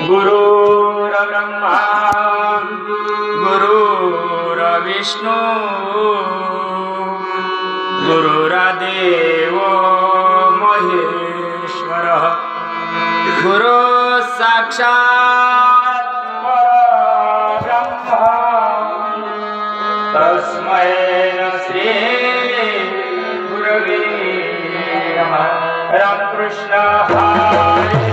गुरुर्ब्रह्मा गुरुर्विष्णू गुरुर्देव महेश्वरः गुरु साक्षात् परब्रह्म तस्मै श्री गुरवे नमः। रामकृष्ण हरी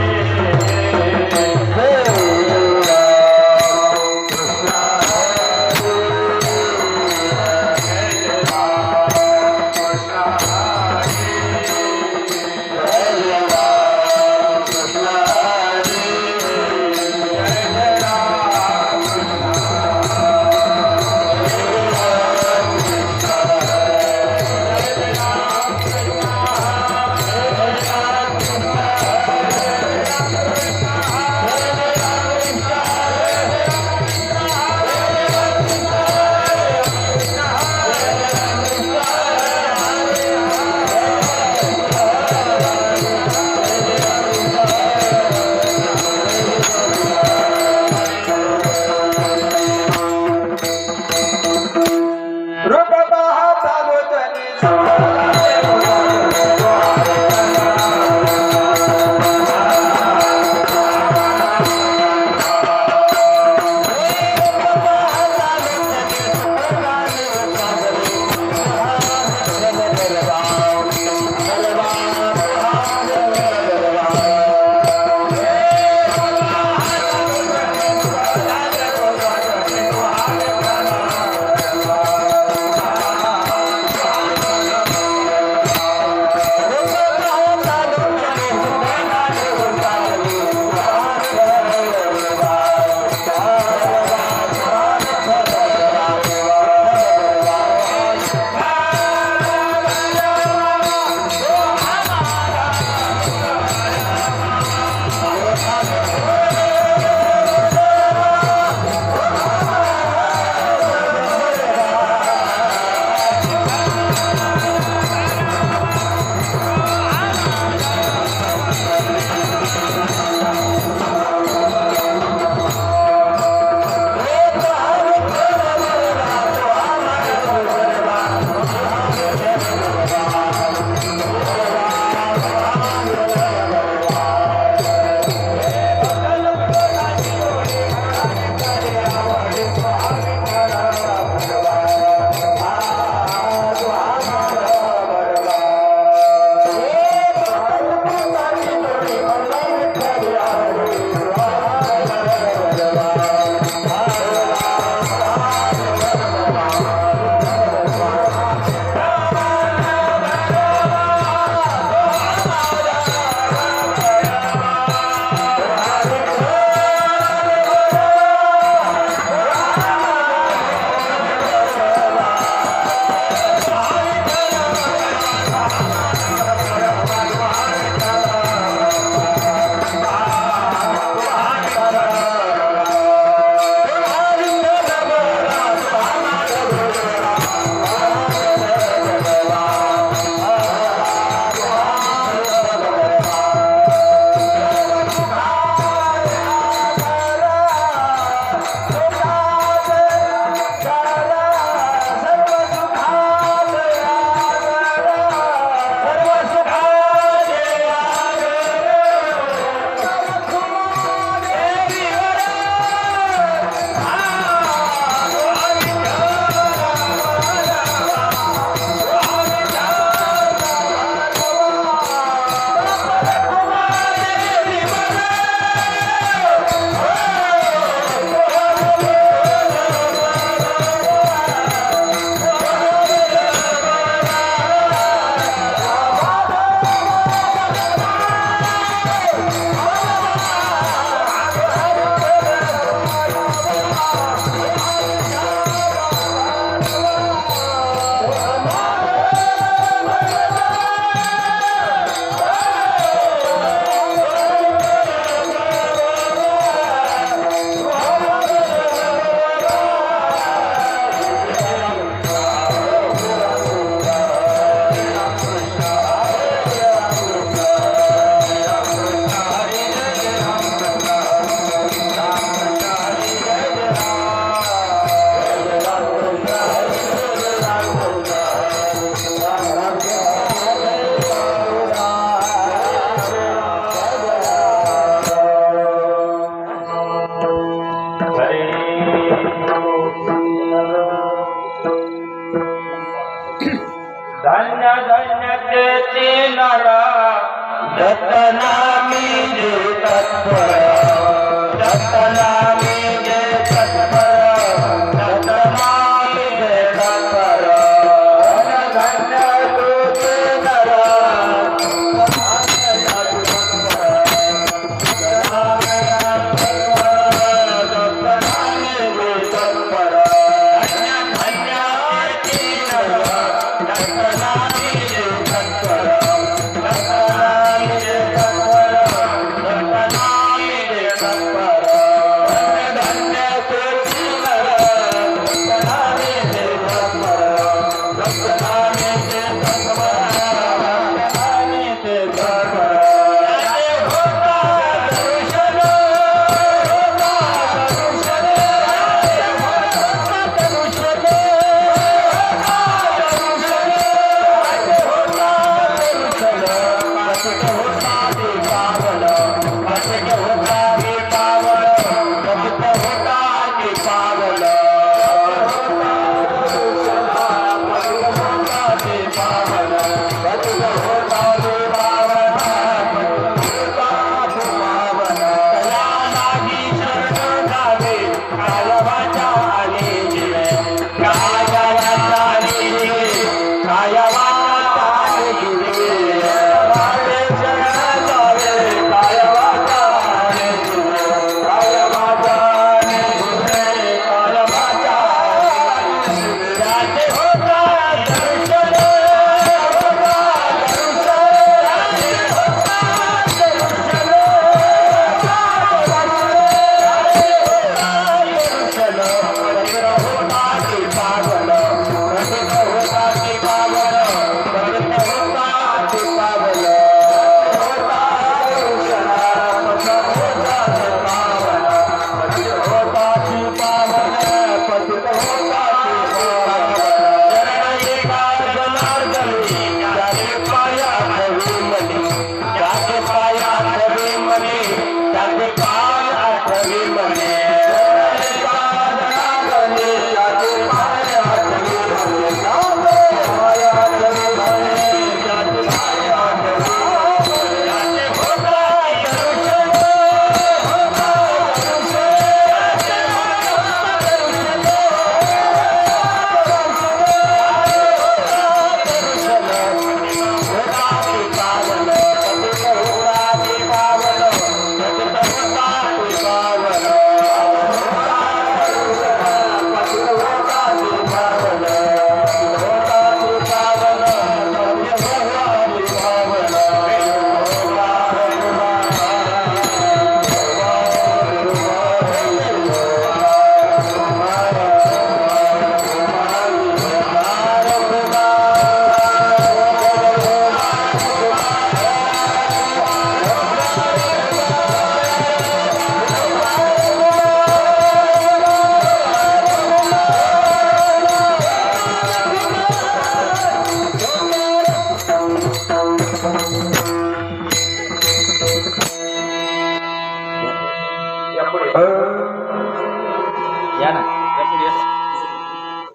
या ना या पुढे या.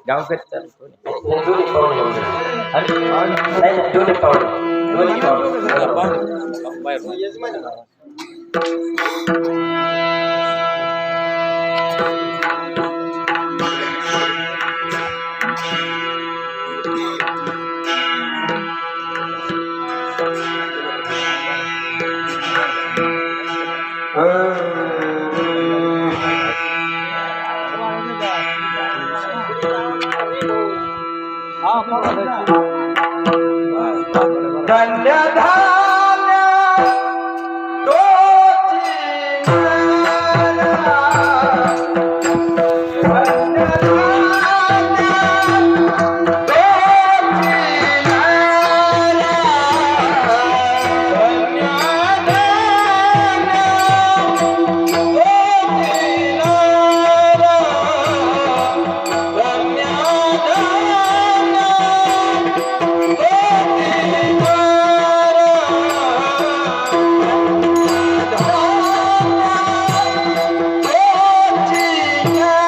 गावकरी चालू दोन्ही पाऊल घेऊन जा. नाही दोन्ही पाऊल धन्य धान्य तोची Yeah.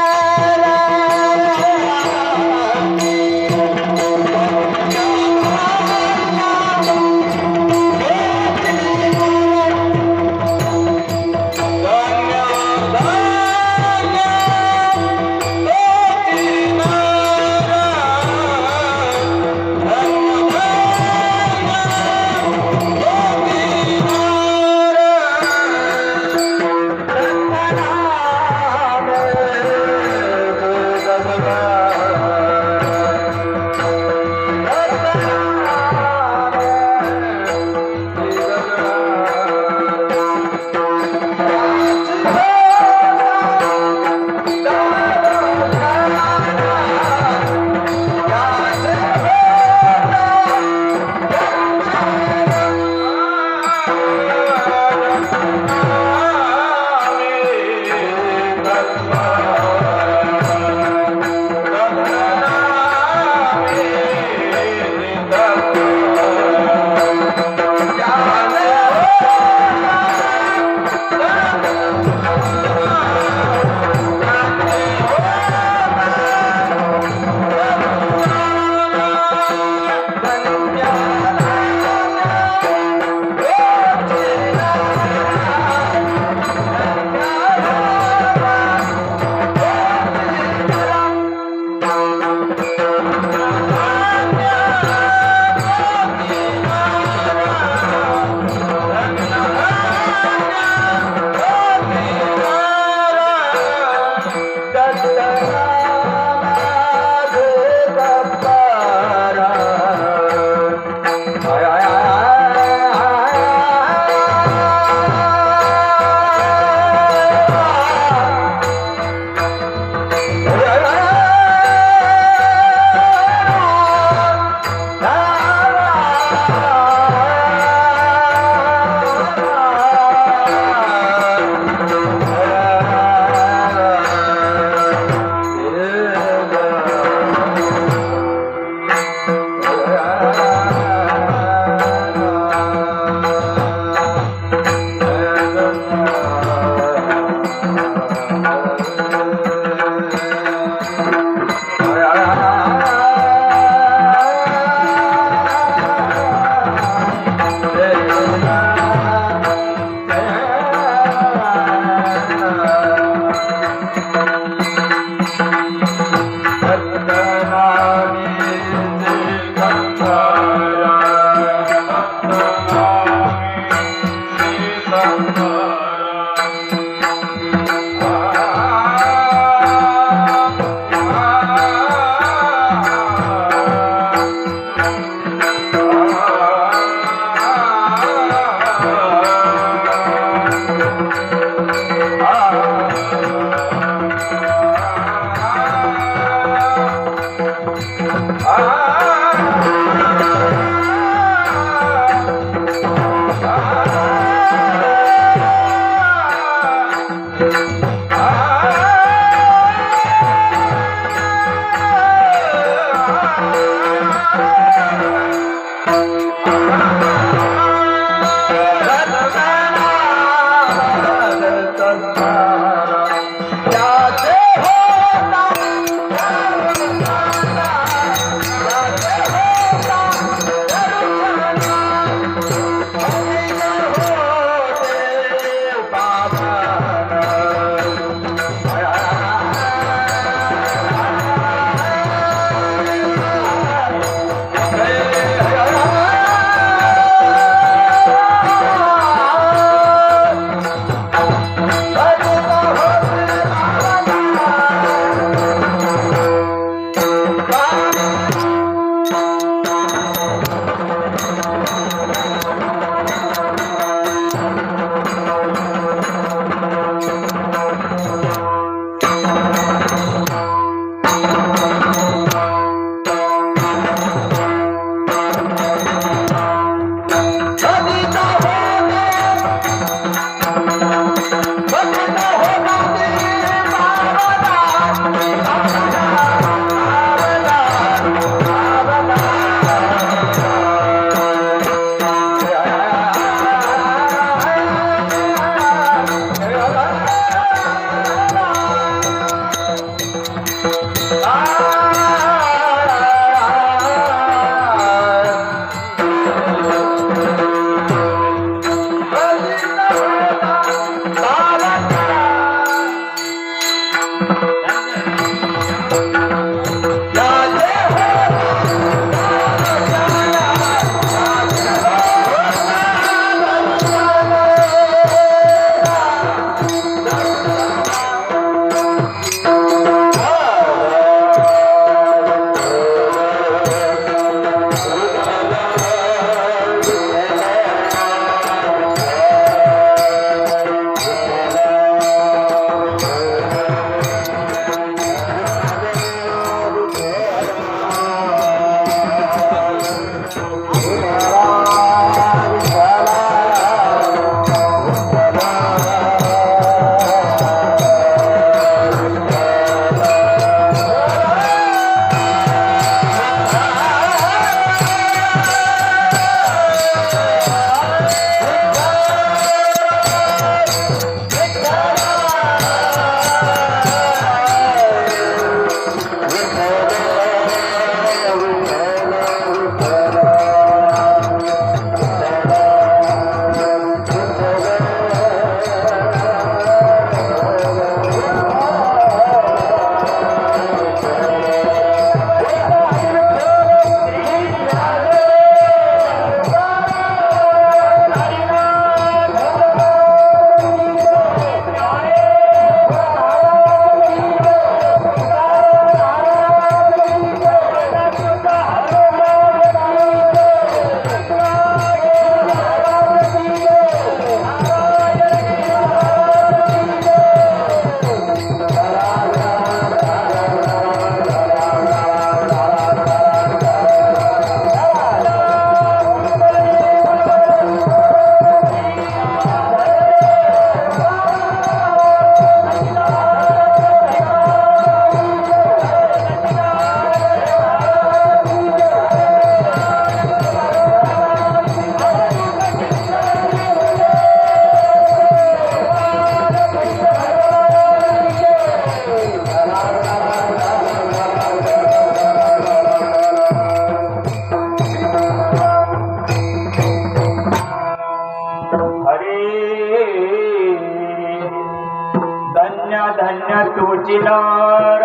तुझिनार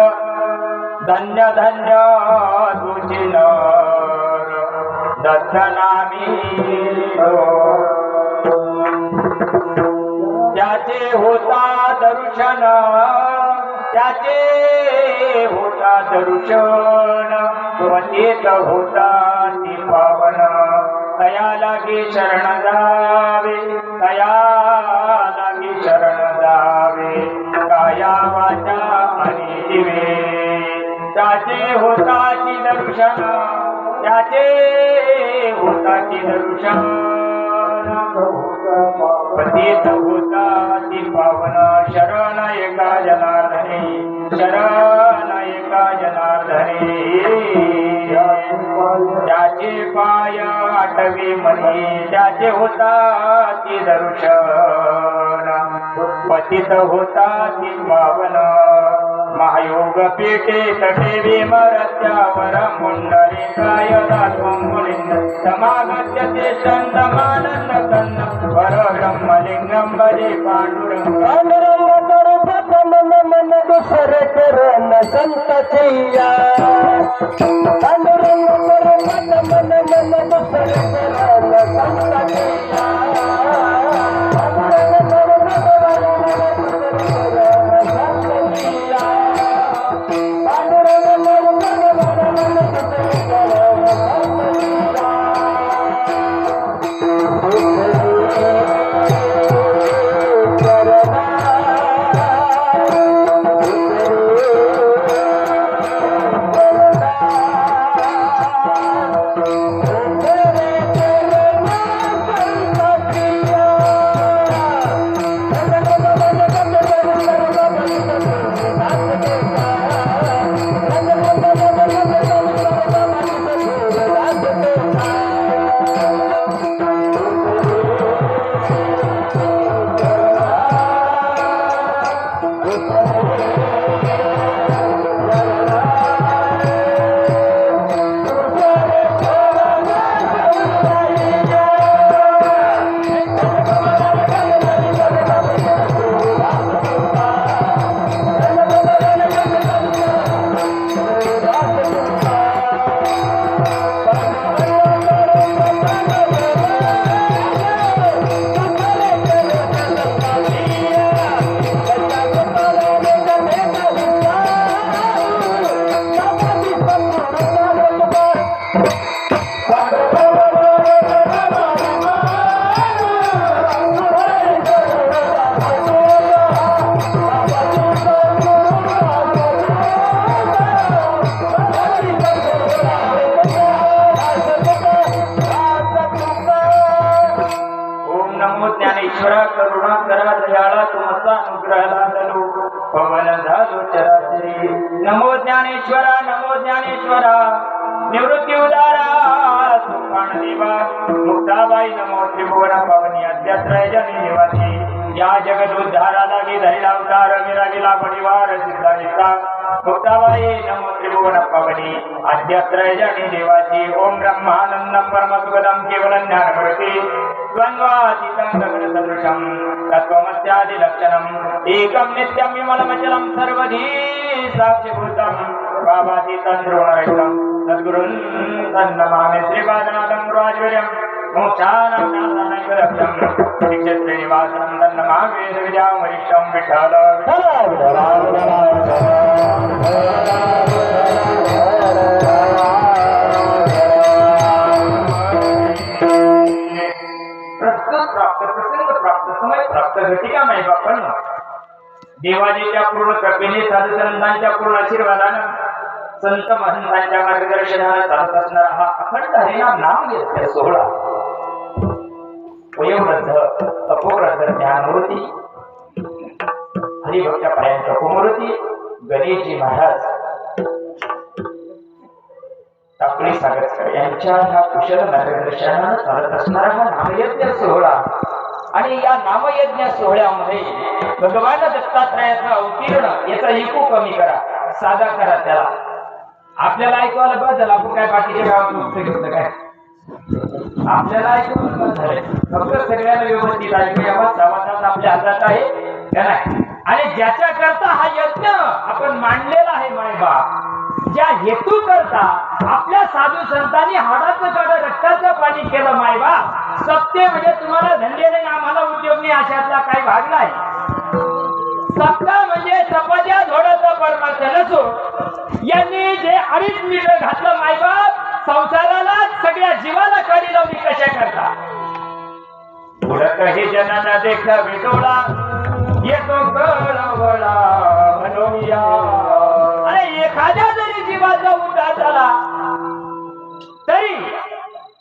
धन्य धन्य तुझिनार दत्तनामी त्याचे होता दर्शन त्याचे होता दर्शन वंदित होता ती पावन तया लागी शरण जावे तया लागी शरण जावे काया वाचा आणि जीवे त्याचे होताची दर्शन त्याचे होताची दर्शन वंदित होता ती पावन शरण एका जनार्दने शरण एका जनार्दने त्याचे पाय आठवे म्हणे त्याचे होता ती दर्शन पतित होता ती पावन महायोग पेटे तटे विमरत्यावर मुंडरी काय मुलिंद समागत्य ते चंदमानंद तन्न पर ब्रह्मलिंगम बरे पांडुरंग मन दुसरे करण संततिया पांडुरंग मन दुसरे करण संततिया नमो ज्ञानेश्वरा निवृत्ती उदारा सुखान देवा मुक्ताबाई नमो त्रिभुवन पवनी अद्यत्रय जनी निवासी या जगद उद्धारा लागी धरिला अवतार मिरागिला परिवार सिद्धानिष्ठा मुक्ताबाई नमो त्रिभुवन पवनी अद्यत्रय जनी निवासी ओम ब्रह्मानंदम परमसुखदम केवलं ज्ञानमूर्ति द्वंद्वातीतं गगन सदृशं तत्त्वमस्यादि लक्षणम् एकं नित्यं विमलमचलं सर्वधी साक्षिभूतं भावातीतं द्रोणरहितं सद्गुरुन् तन्नमामि श्रीपादनाथं गुरुवाज्वर्यं मोक्षानां नाथानैकलक्षं श्रीक्षेत्रनिवासं तन्नमामि वेदविद्यामरीशं विठ्ठल घटिका नाही बापण देवाजीच्या पूर्ण कृपेने साधू संतांच्या पूर्ण आशीर्वादानं संत महंतांच्या मार्गदर्शनाने चालत असणारा हा अखंड हरिनाम नाम घेतला सोहळा वयोवृद्ध अपोवृद्ध ज्ञानमूर्ती हरिभक्त पर्यंत कुमूर्ती गणेशजी महाराज टाकळी सागरकर यांच्या ह्या कुशल मार्गदर्शनाने चालत असणारा हा नामयज्ञ सोहळा आणि या नामयज्ञ सोहळ्यामध्ये भगवान दत्तात्रयाचा अवतीर्ण याचा एकू कमी करा साधा करा त्याला आपल्याला ऐकवायला बस झालं आपण काय बाकीच्या गावात उत्तर घेतलं काय आपल्याला ऐकून बस झालंय फक्त सगळ्यांना व्यवस्थित ऐकू यावा समाजात आपल्या हातात आहे का नाही आणि ज्याच्या करता हा यज्ञ आपण मांडलेला आहे मायबाप ज्या हेतू करता आपल्या साधू संतांनी हाडाचं काढ रक्ताचं पाणी केलं मायबाप सत्य म्हणजे तुम्हाला धंदे नाही आम्हाला उद्योग नाही अशातला काही भाग नाही सत्ता म्हणजे चपात्या झोडाचा परमार्थ नसो यांनी जे 2.5 मीटर घातलं मायबाप संसाराला सगळ्या जीवाला काढी लावली कशा करता पुढं काही जनांना देखा विटोळा येतो कळवळा मनोया अरे एखाद्या जरी जीवाचा उद्धार झाला तरी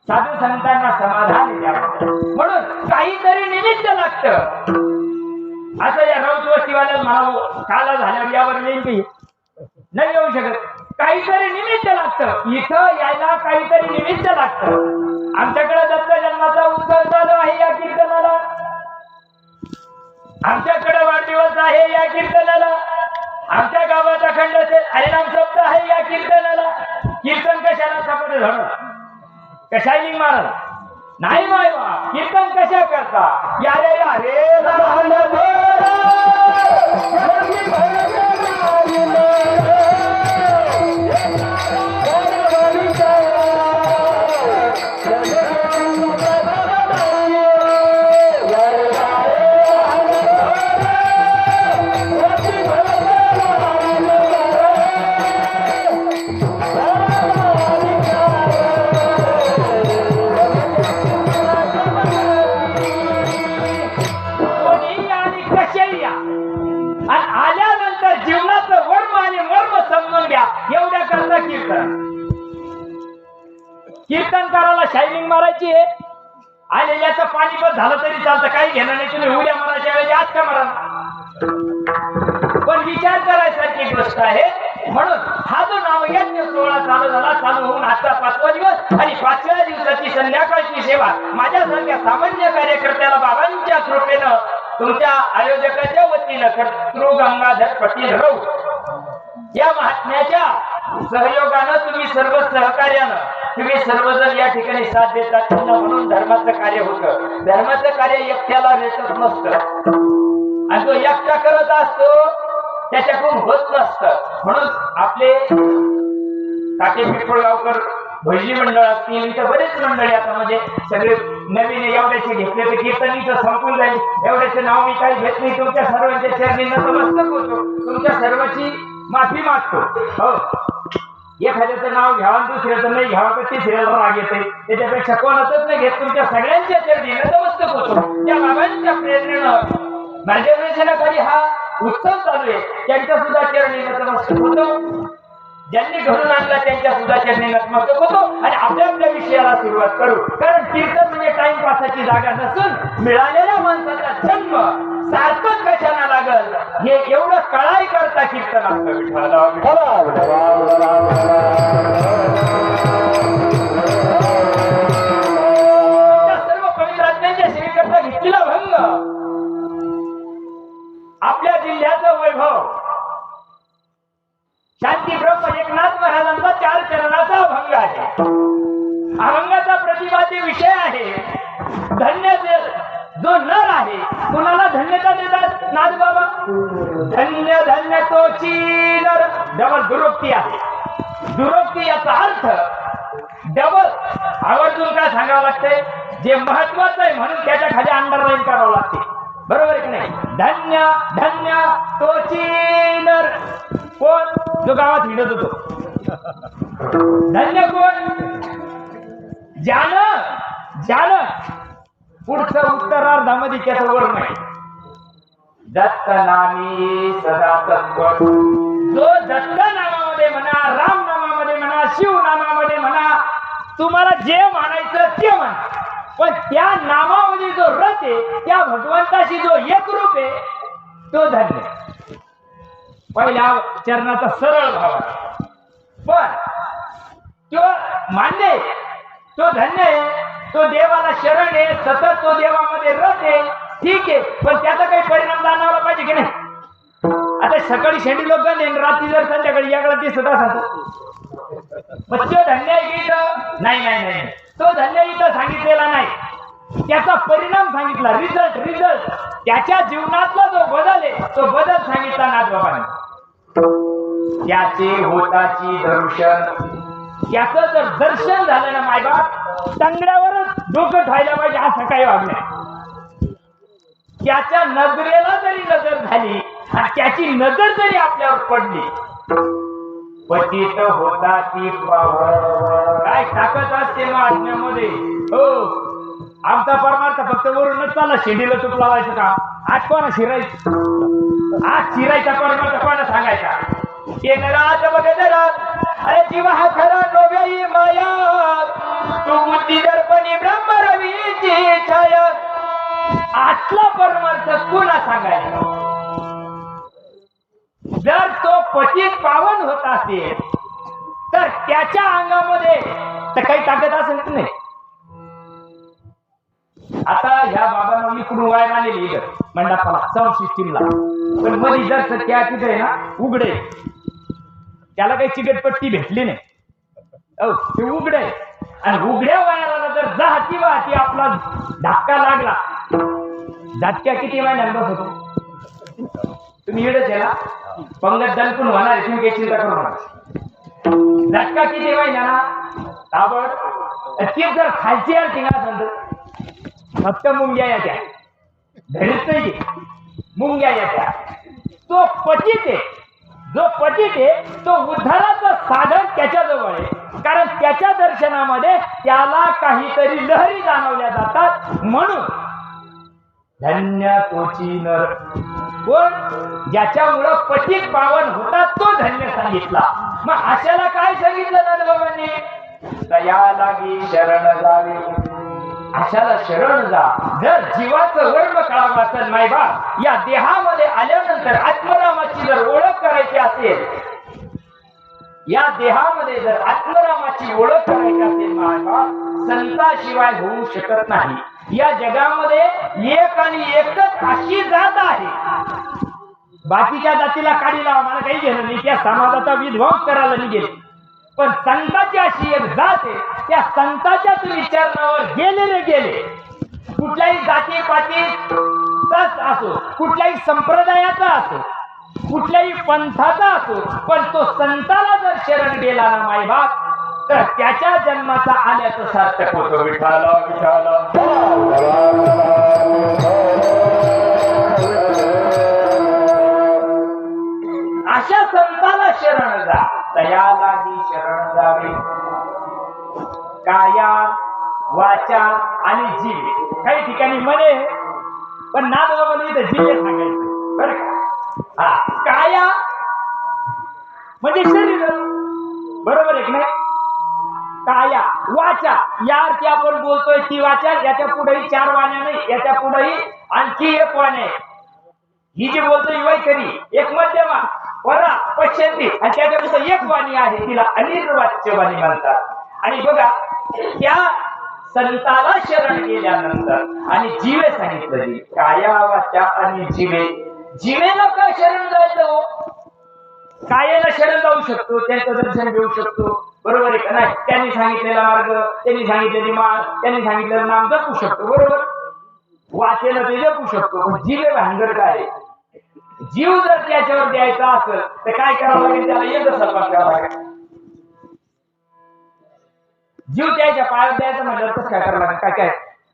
साधू संतांना समाधान द्यावं म्हणून काहीतरी निमित्त लागतं असं या रौत वस्तीवाल्याला म्हणावं काला झाल्यावर यावर येईल की नाही येऊ शकत काहीतरी निमित्त लागतं. इथं यायला काहीतरी निमित्त लागतं. आमच्याकडे दत्त जन्माचा उत्सव चालू आहे या कीर्तनाला. आमच्याकडे वाढदिवस आहे या कीर्तनाला. आमच्या गावाचा खंड हरिनाम शब्द आहे या कीर्तनाला. कीर्तन कशाला सापडे झालं का शायनिंग महाराज नाही बाबा. कीर्तन कशा करता या रे या रे आल्यानंतर जीवनाचं वर्म आणि मर्म समजून घ्या. एवढ्या करता कीर्तन करायला शायनिंग मारायची आहे. आलेल्याचं पाणीपत झालं तरी चालतं, काही घेणं नाही. तुम्ही उद्या मराच्या वेळी आज का मरा. पण विचार करायसारखी गोष्ट आहे. म्हणून हा जो नामयज्ञ सोहळा चालू होऊन आजचा 5वा दिवस आणि 5व्या दिवसाची संध्याकाळची सेवा माझ्यासारख्या सामान्य कार्यकर्त्याला बाबांच्या कृपेनं तुमच्या आयोजकाच्या वतीनं कर्तृ गंगाधर पाटील राऊत या महात्म्याच्या सहयोगानं तुम्ही सर्व सहकार्यानं तुम्ही सर्वजण या ठिकाणी साथ देतात. म्हणून धर्माचं कार्य होतं. धर्माचं कार्य एकट्याला रेटत नसतं आणि तो एकटा करत असतो त्याच्याकडून होत नसतं. म्हणून आपले काटे पिंपळगावकर भजनी मंडळ असतील, इथं बरेच मंडळी आता म्हणजे सगळे नवीन एवढ्याचे घेतले तर कीर्तन इथं संपून जाईल. एवढ्याचे नाव मी काही घेत नाही. तुमच्या सर्वांच्या चरणी नतमस्तक होतो. तुमच्या सर्वांची माफी मागतो. हो, एखाद्याचं नाव घ्यावं दुसऱ्याचं नाही घ्यावं तर तिसऱ्याला राग येते. त्याच्यापेक्षा कोणाचंच नाही घेत. तुमच्या सगळ्यांच्या चरणी नतमस्तक होतो. त्या बाबांच्या प्रेरणेनं मार्गदर्शनाखाली हा उत्सव चालू आहे. त्यांच्या सुद्धा चरणी नतमस्तक होतो. ज्यांनी घडून आणला त्यांच्या सुद्धा चरणी नतमस्तक होतो आणि आपल्या आपल्या विषयाला सुरुवात करू. कारण कीर्तन म्हणजे टाइमपासाची जागा नसून मिळालेल्या माणसाचा जन्म सार्थक कशाला लागल हे एवढं कळाई करता कीर्तन असतं. सर्व पवित्र आज्ञांच्या सेवेकरता घेतलेला भंग आपल्या जिल्ह्याचं वैभव शांती ब्रह्म एकनाथ महाराजांचा 4 चरणाचा अभंग आहे. अभंगाचा प्रतिपाद्य विषय आहे धन्य जो नर आहे. कुणाला धन्यता देतात नाथ बाबा. धन्य धन्य तोची नर. डबल दुरोक्ती आहे. दुरोक्ती याचा अर्थ डबल आवर्जून काय सांगावं लागतंय. जे महत्वाचं आहे म्हणून त्याच्या खाली अंडरलाईन करावं लागते. बरोबर की नाही. धन्य धन्य तोची नर. कोण जो गावात हिंडत होतो. धन्य कोण ज्यानं पुढचं उत्तरार्धामध्ये त्याचं वर्ण आहे. दत्त नामी सदा तत्पर. जो दत्त नामामध्ये म्हणा, राम नामामध्ये म्हणा, शिव नामामध्ये म्हणा, तुम्हाला जे म्हणायचं ते म्हणा, पण त्या नामामध्ये जो रथ आहे त्या भगवंताशी जो एकरूप आहे तो धन्य. पहिल्या चरणाचा सरळ भाव आहे. पण तो मान्य आहे, तो धन्य आहे, तो देवाला शरण आहे, सतत तो देवामध्ये रथ आहे. ठीक आहे, पण त्याचा काही परिणाम जाणवला पाहिजे की नाही. आता सकाळी शेंडी लोक रात्री जर संध्याकाळी याकडे दिसत असतो मग तो धन्य आहे की इथं नाही नाही नाही. तो धन्य इथं सांगितलेला नाही. त्याचा परिणाम सांगितला. रिझल्ट त्याच्या जीवनातला जो बदल आहे तो बदल सांगितला नाथबाबांनी. त्याचे होताची दर्शन. त्याचं जर दर्शन झालं ना मायबाप टांगड्यावरच डोकं ठेवायला पाहिजे असं काही वागणं. त्याच्या नजरेला जरी नजर झाली आणि त्याची नजर जरी आपल्यावर पडली पतित होता ती काय ताकद असते मग आज्ञामध्ये. हो, आमचा परमार्थ फक्त वरूनच चालला. शेंडीला तूप लावायचं का? आज कोणा शिरायचं? आज शिरायचा परमार्थ कोणा सांगायचा? ते नरात बघ जरा. अरे जीवा हा खरा नव्हे माया, तू बुद्धी दर्पणी ब्रह्म रवीची छाया. आतला परमार्थ कोणा सांगायचा? जर तो पतित पावन होत असेल तर त्याच्या अंगामध्ये तर काही ताकद असेल की नाही. आता ह्या बाबांना इकडून वायर आलेली मंडपाला साऊंड सिस्टीमला, पण मध्ये जर त्या तिथे आहे ना उघडे, त्याला काही चिकटपट्टी भेटली नाही. ते उघडे आणि उघड्या वायराला जर जाती वाहती आपला धक्का लागला, धक्का किती महिन्यात बसतो तुम्ही इडच आहे ना, पंगत दणकून होणार, तुम्ही काही चिंता करू नका. धक्का किती महिन्याना ताबड ती जर खालची आली ना फक्त मुंग्या येत्या, धरीत नाही मुंग्या येत्या. तो पतित आहे, जो पतित आहे तो उद्धाराचं साधन त्याच्याजवळ आहे, कारण त्याच्या दर्शनामध्ये त्याला काहीतरी लहरी जाणवल्या जातात. म्हणून धन्य तोची नर, कोण ज्याच्यामुळं पतित पावन होतात तो धन्य सांगितला. मग अशाला काय सांगितलं नंदबाबांनी, दया लागी शरण जावे, अशाला शरण जा. जर जीवाचं वर्म कळावं असेल मायबा, या देहामध्ये आल्यानंतर आत्मरामाची जर ओळख करायची असेल, या देहामध्ये जर आत्मरामाची ओळख करायची असेल मायबा, संताशिवाय होऊ शकत नाही. या जगामध्ये एक आणि एकच अशी जात आहे, बाकीच्या जातीला काढी लावा मला काही घेणं नाही, त्या समाजाचा विध्वंस करायला नाही गेले. पण संतांची अशी एक जात आहे, त्या संतांच्या तुम्ही चरणावर गेले, कुठल्याही जाती पातीचाच असो, कुठल्याही संप्रदायाचा असो, कुठल्याही पंथाचा असो, पण तो संताला जर शरण गेला ना मायबाप, तर त्याच्या जन्माचा आल्याचं सार्थक होतो. विठाला विठाला अशा संताला शरण जा, दया लागी शरण जावे. काया वाचा आणि जीवे, काही ठिकाणी मने, पण नादबाबांनी इथे जीवे सांगायचं बरं का. काया म्हणजे शरीर, बरोबर आहे की नाही. काया वाचा, या अर्थी आपण बोलतोय ती वाचा, याच्या पुढेही 4 वाण्या नाही, याच्या पुढेही आणखी 1 वाण्या. ही जी बोलतोय वैखरी, एक मध्यमा वरा पश्चंती, आणि त्याच्यापेक्षा 1 वाणी आहे, तिला अनिर्वाच्य वाणी म्हणतात. आणि बघा त्या संताला शरण गेल्यानंतर आणि जीवे सांगितलं, काया वाचा आणि जीवे. जीवेला का शरण जायचं, कायेला शरण जाऊ शकतो, त्यांचं दर्शन घेऊ शकतो, बरोबर आहे का नाही. त्यांनी सांगितलेला मार्ग, त्यांनी सांगितलेली माळ, त्यांनी सांगितलेलं नाम जपू शकतो, बरोबर. वाचेला ते जपू शकतो. पण जीवे भानगड काय, जीव जर त्याच्यावर द्यायचा असेल तर काय करावं लागेल, त्याला एकच सपास करावं लागेल. जीव त्याच्या पायात द्यायचा म्हटलं तर काय करावं लागेल, काय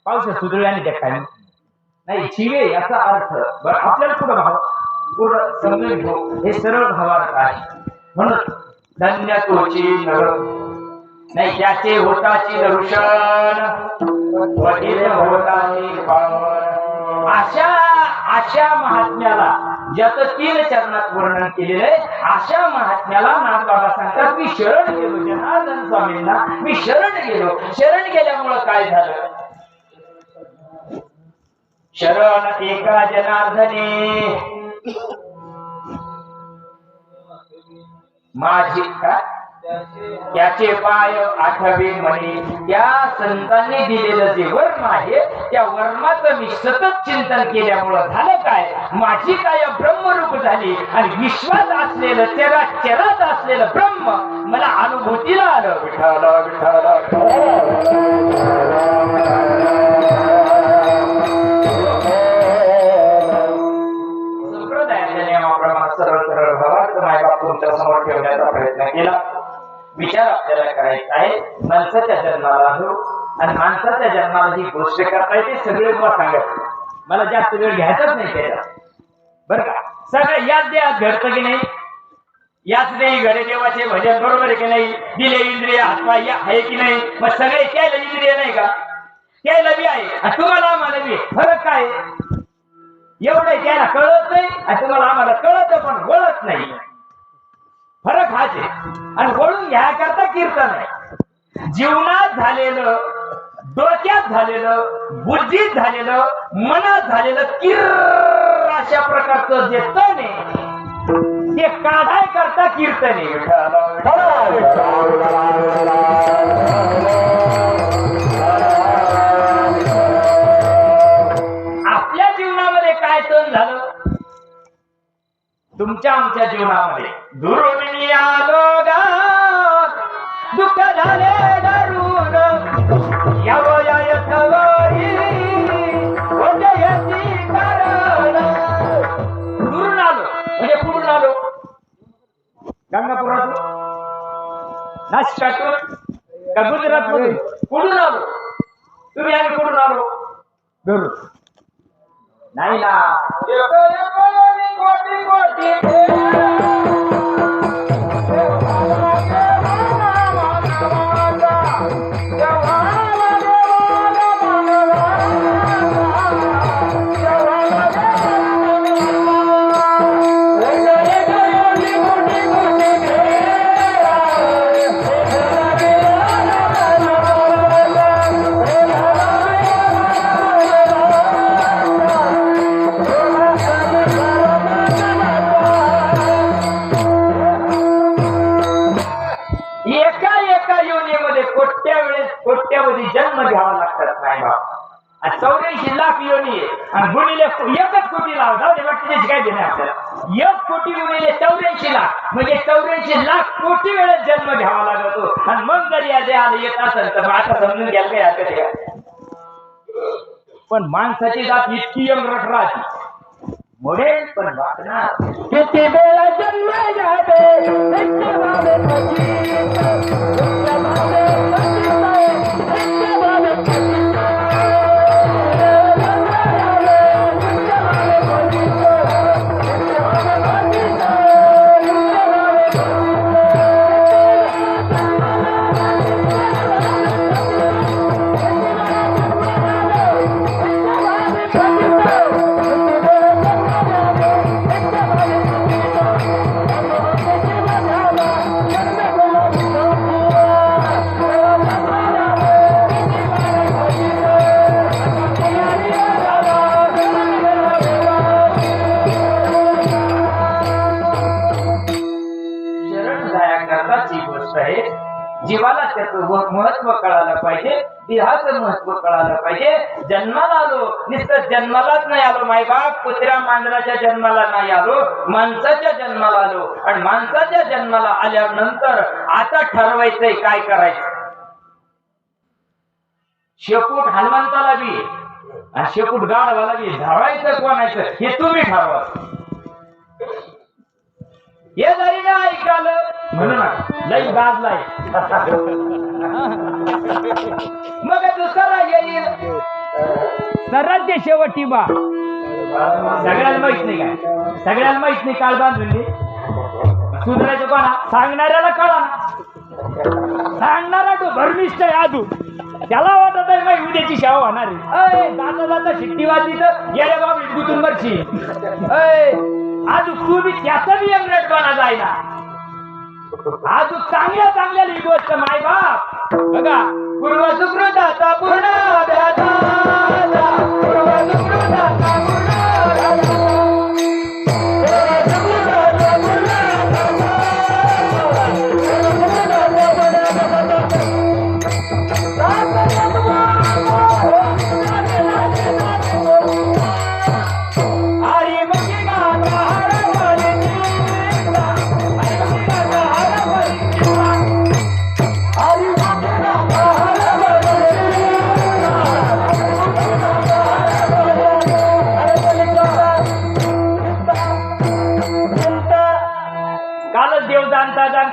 पावसात सुदळ्याने त्या काय नाही. जीवे याचा अर्थ बरं आपल्याला पुढं भाव पूर्ण समजून घेऊ, हे सरळ भावार्थ आहे. म्हणून धन्य तोची नर नाही, त्याचे होताची दर्शन होताची पावन. अशा महात्म्याला ज्याचं 3 चरणात वर्णन केलेलं आहे, अशा महात्म्याला नाथबाबा सांगतात, मी शरण गेलो जनार्दन स्वामींना, मी शरण गेलो. शरण गेल्यामुळं काय झालं, शरण एका जनार्दने माझी का त्याचे पाय आठवे म्हणे. त्या संतांनी दिलेलं जे वर्म आहे, त्या वर्माचं मी सतत चिंतन केल्यामुळं झालं काय, माझी काय ब्रह्मरूप झाली आणि विश्वात असलेलं चरात असलेलं ब्रह्म मला अनुभूतीला आलं. विठाला विठाला संप्रदायाच्या नियमाप्रमाणे सरळ सरळ भावार्थ मायबाप तुमच्या समोर ठेवण्याचा प्रयत्न केला. विचार आपल्याला करायचा आहे, माणसाच्या जन्माला आलो आणि माणसाच्या जन्माला जी गोष्ट करता येते सगळे मला सांगत, मला जास्त वेळ घ्यायचाच नाही त्याला, बरं का. सगळं याच देहात घडतं की नाही, याच देही घडे देवाचे भजन, बरोबर आहे की नाही. दिले इंद्रिय हातपाय आहे की नाही, मग सगळे त्याला इंद्रिय नाही का, त्याला बी आहे आणि तुम्हाला आम्हाला बी. फरक काय, एवढं त्याला कळत नाही आणि तुम्हाला आम्हाला कळत पण वळत नाही. फरक हाच आहे. आणि वळून घ्याकरता कीर्तन आहे. जीवनात झालेलं, डोक्यात झालेलं, बुद्धीत झालेलं, मनात झालेलं किर अशा प्रकारचं जे तण आहे ते काढाय करता कीर्तने आपल्या जीवनामध्ये काय तण झालं तुमच्या आमच्या जीवनामध्ये दुरून आलो गा दुःख झाले धरून यावयाय थवरी वजयाची कारण दुरून आलो म्हणजे कुठून आलो गंगापुरातून नाशिकातून का गुजरातमधून कुठून आलो तुम्ही आम्ही कुठून आलो दुरून नाही ना कोटी कोटी कोट्यावधी जन्म घ्यावा लागतात नाही बाबा 84 लाख योनी आणि गुणिले 1 कोटी लाव जाऊ दे बाकी काय देणे आपल्याला 1 कोटी गुणिले 84 लाख म्हणजे 84 लाख कोटी वेळेस जन्म घ्यावा लागतो आणि मग जर या देहाला येत असेल तर आता समजून घ्याल काय हरकत पण माणसाची जात इतकी यंगरट राहते मोडेल पण वागणार किती वेळा जन्म जीवाला त्याचं महत्व कळालं पाहिजे देहाचं महत्व कळालं पाहिजे जन्माला आलो नुसतं जन्मालाच नाही आलो मायबाप कुत्र्या मांजराच्या जन्माला नाही आलो माणसाच्या जन्माला आलो आणि माणसाच्या जन्माला आल्यानंतर आता ठरवायचंय काय करायचं शेपूट हनुमंताला बी आणि शेपूट गाढवाला बी धरायचं कोणाचं हे तुम्ही ठरवा हे जरी ना ऐकालं म्हणून लई गाजलाय मग दुसरा येईल सरांचे शेवटी बा सगळ्याला माहित नाही काय सगळ्याला माहित नाही काळ बांधून सुधारायचं कोणा सांगणाऱ्याला कळा सांगणारा तो भरमिष्ठ आहे अजून त्याला वाटत आहे माहिती उद्याची सेवा होणार आहे जाता जाता शिट्टी वाजली तर गेल्या बाबा गुतून मरची आज तू बी त्याचा बी एंगरेट बना जायना आज चांगल्या चांगल्या ही गोष्ट माय बाप बघा पूर्व सुकृताचा पूर्ण पूर्व सुकृताचा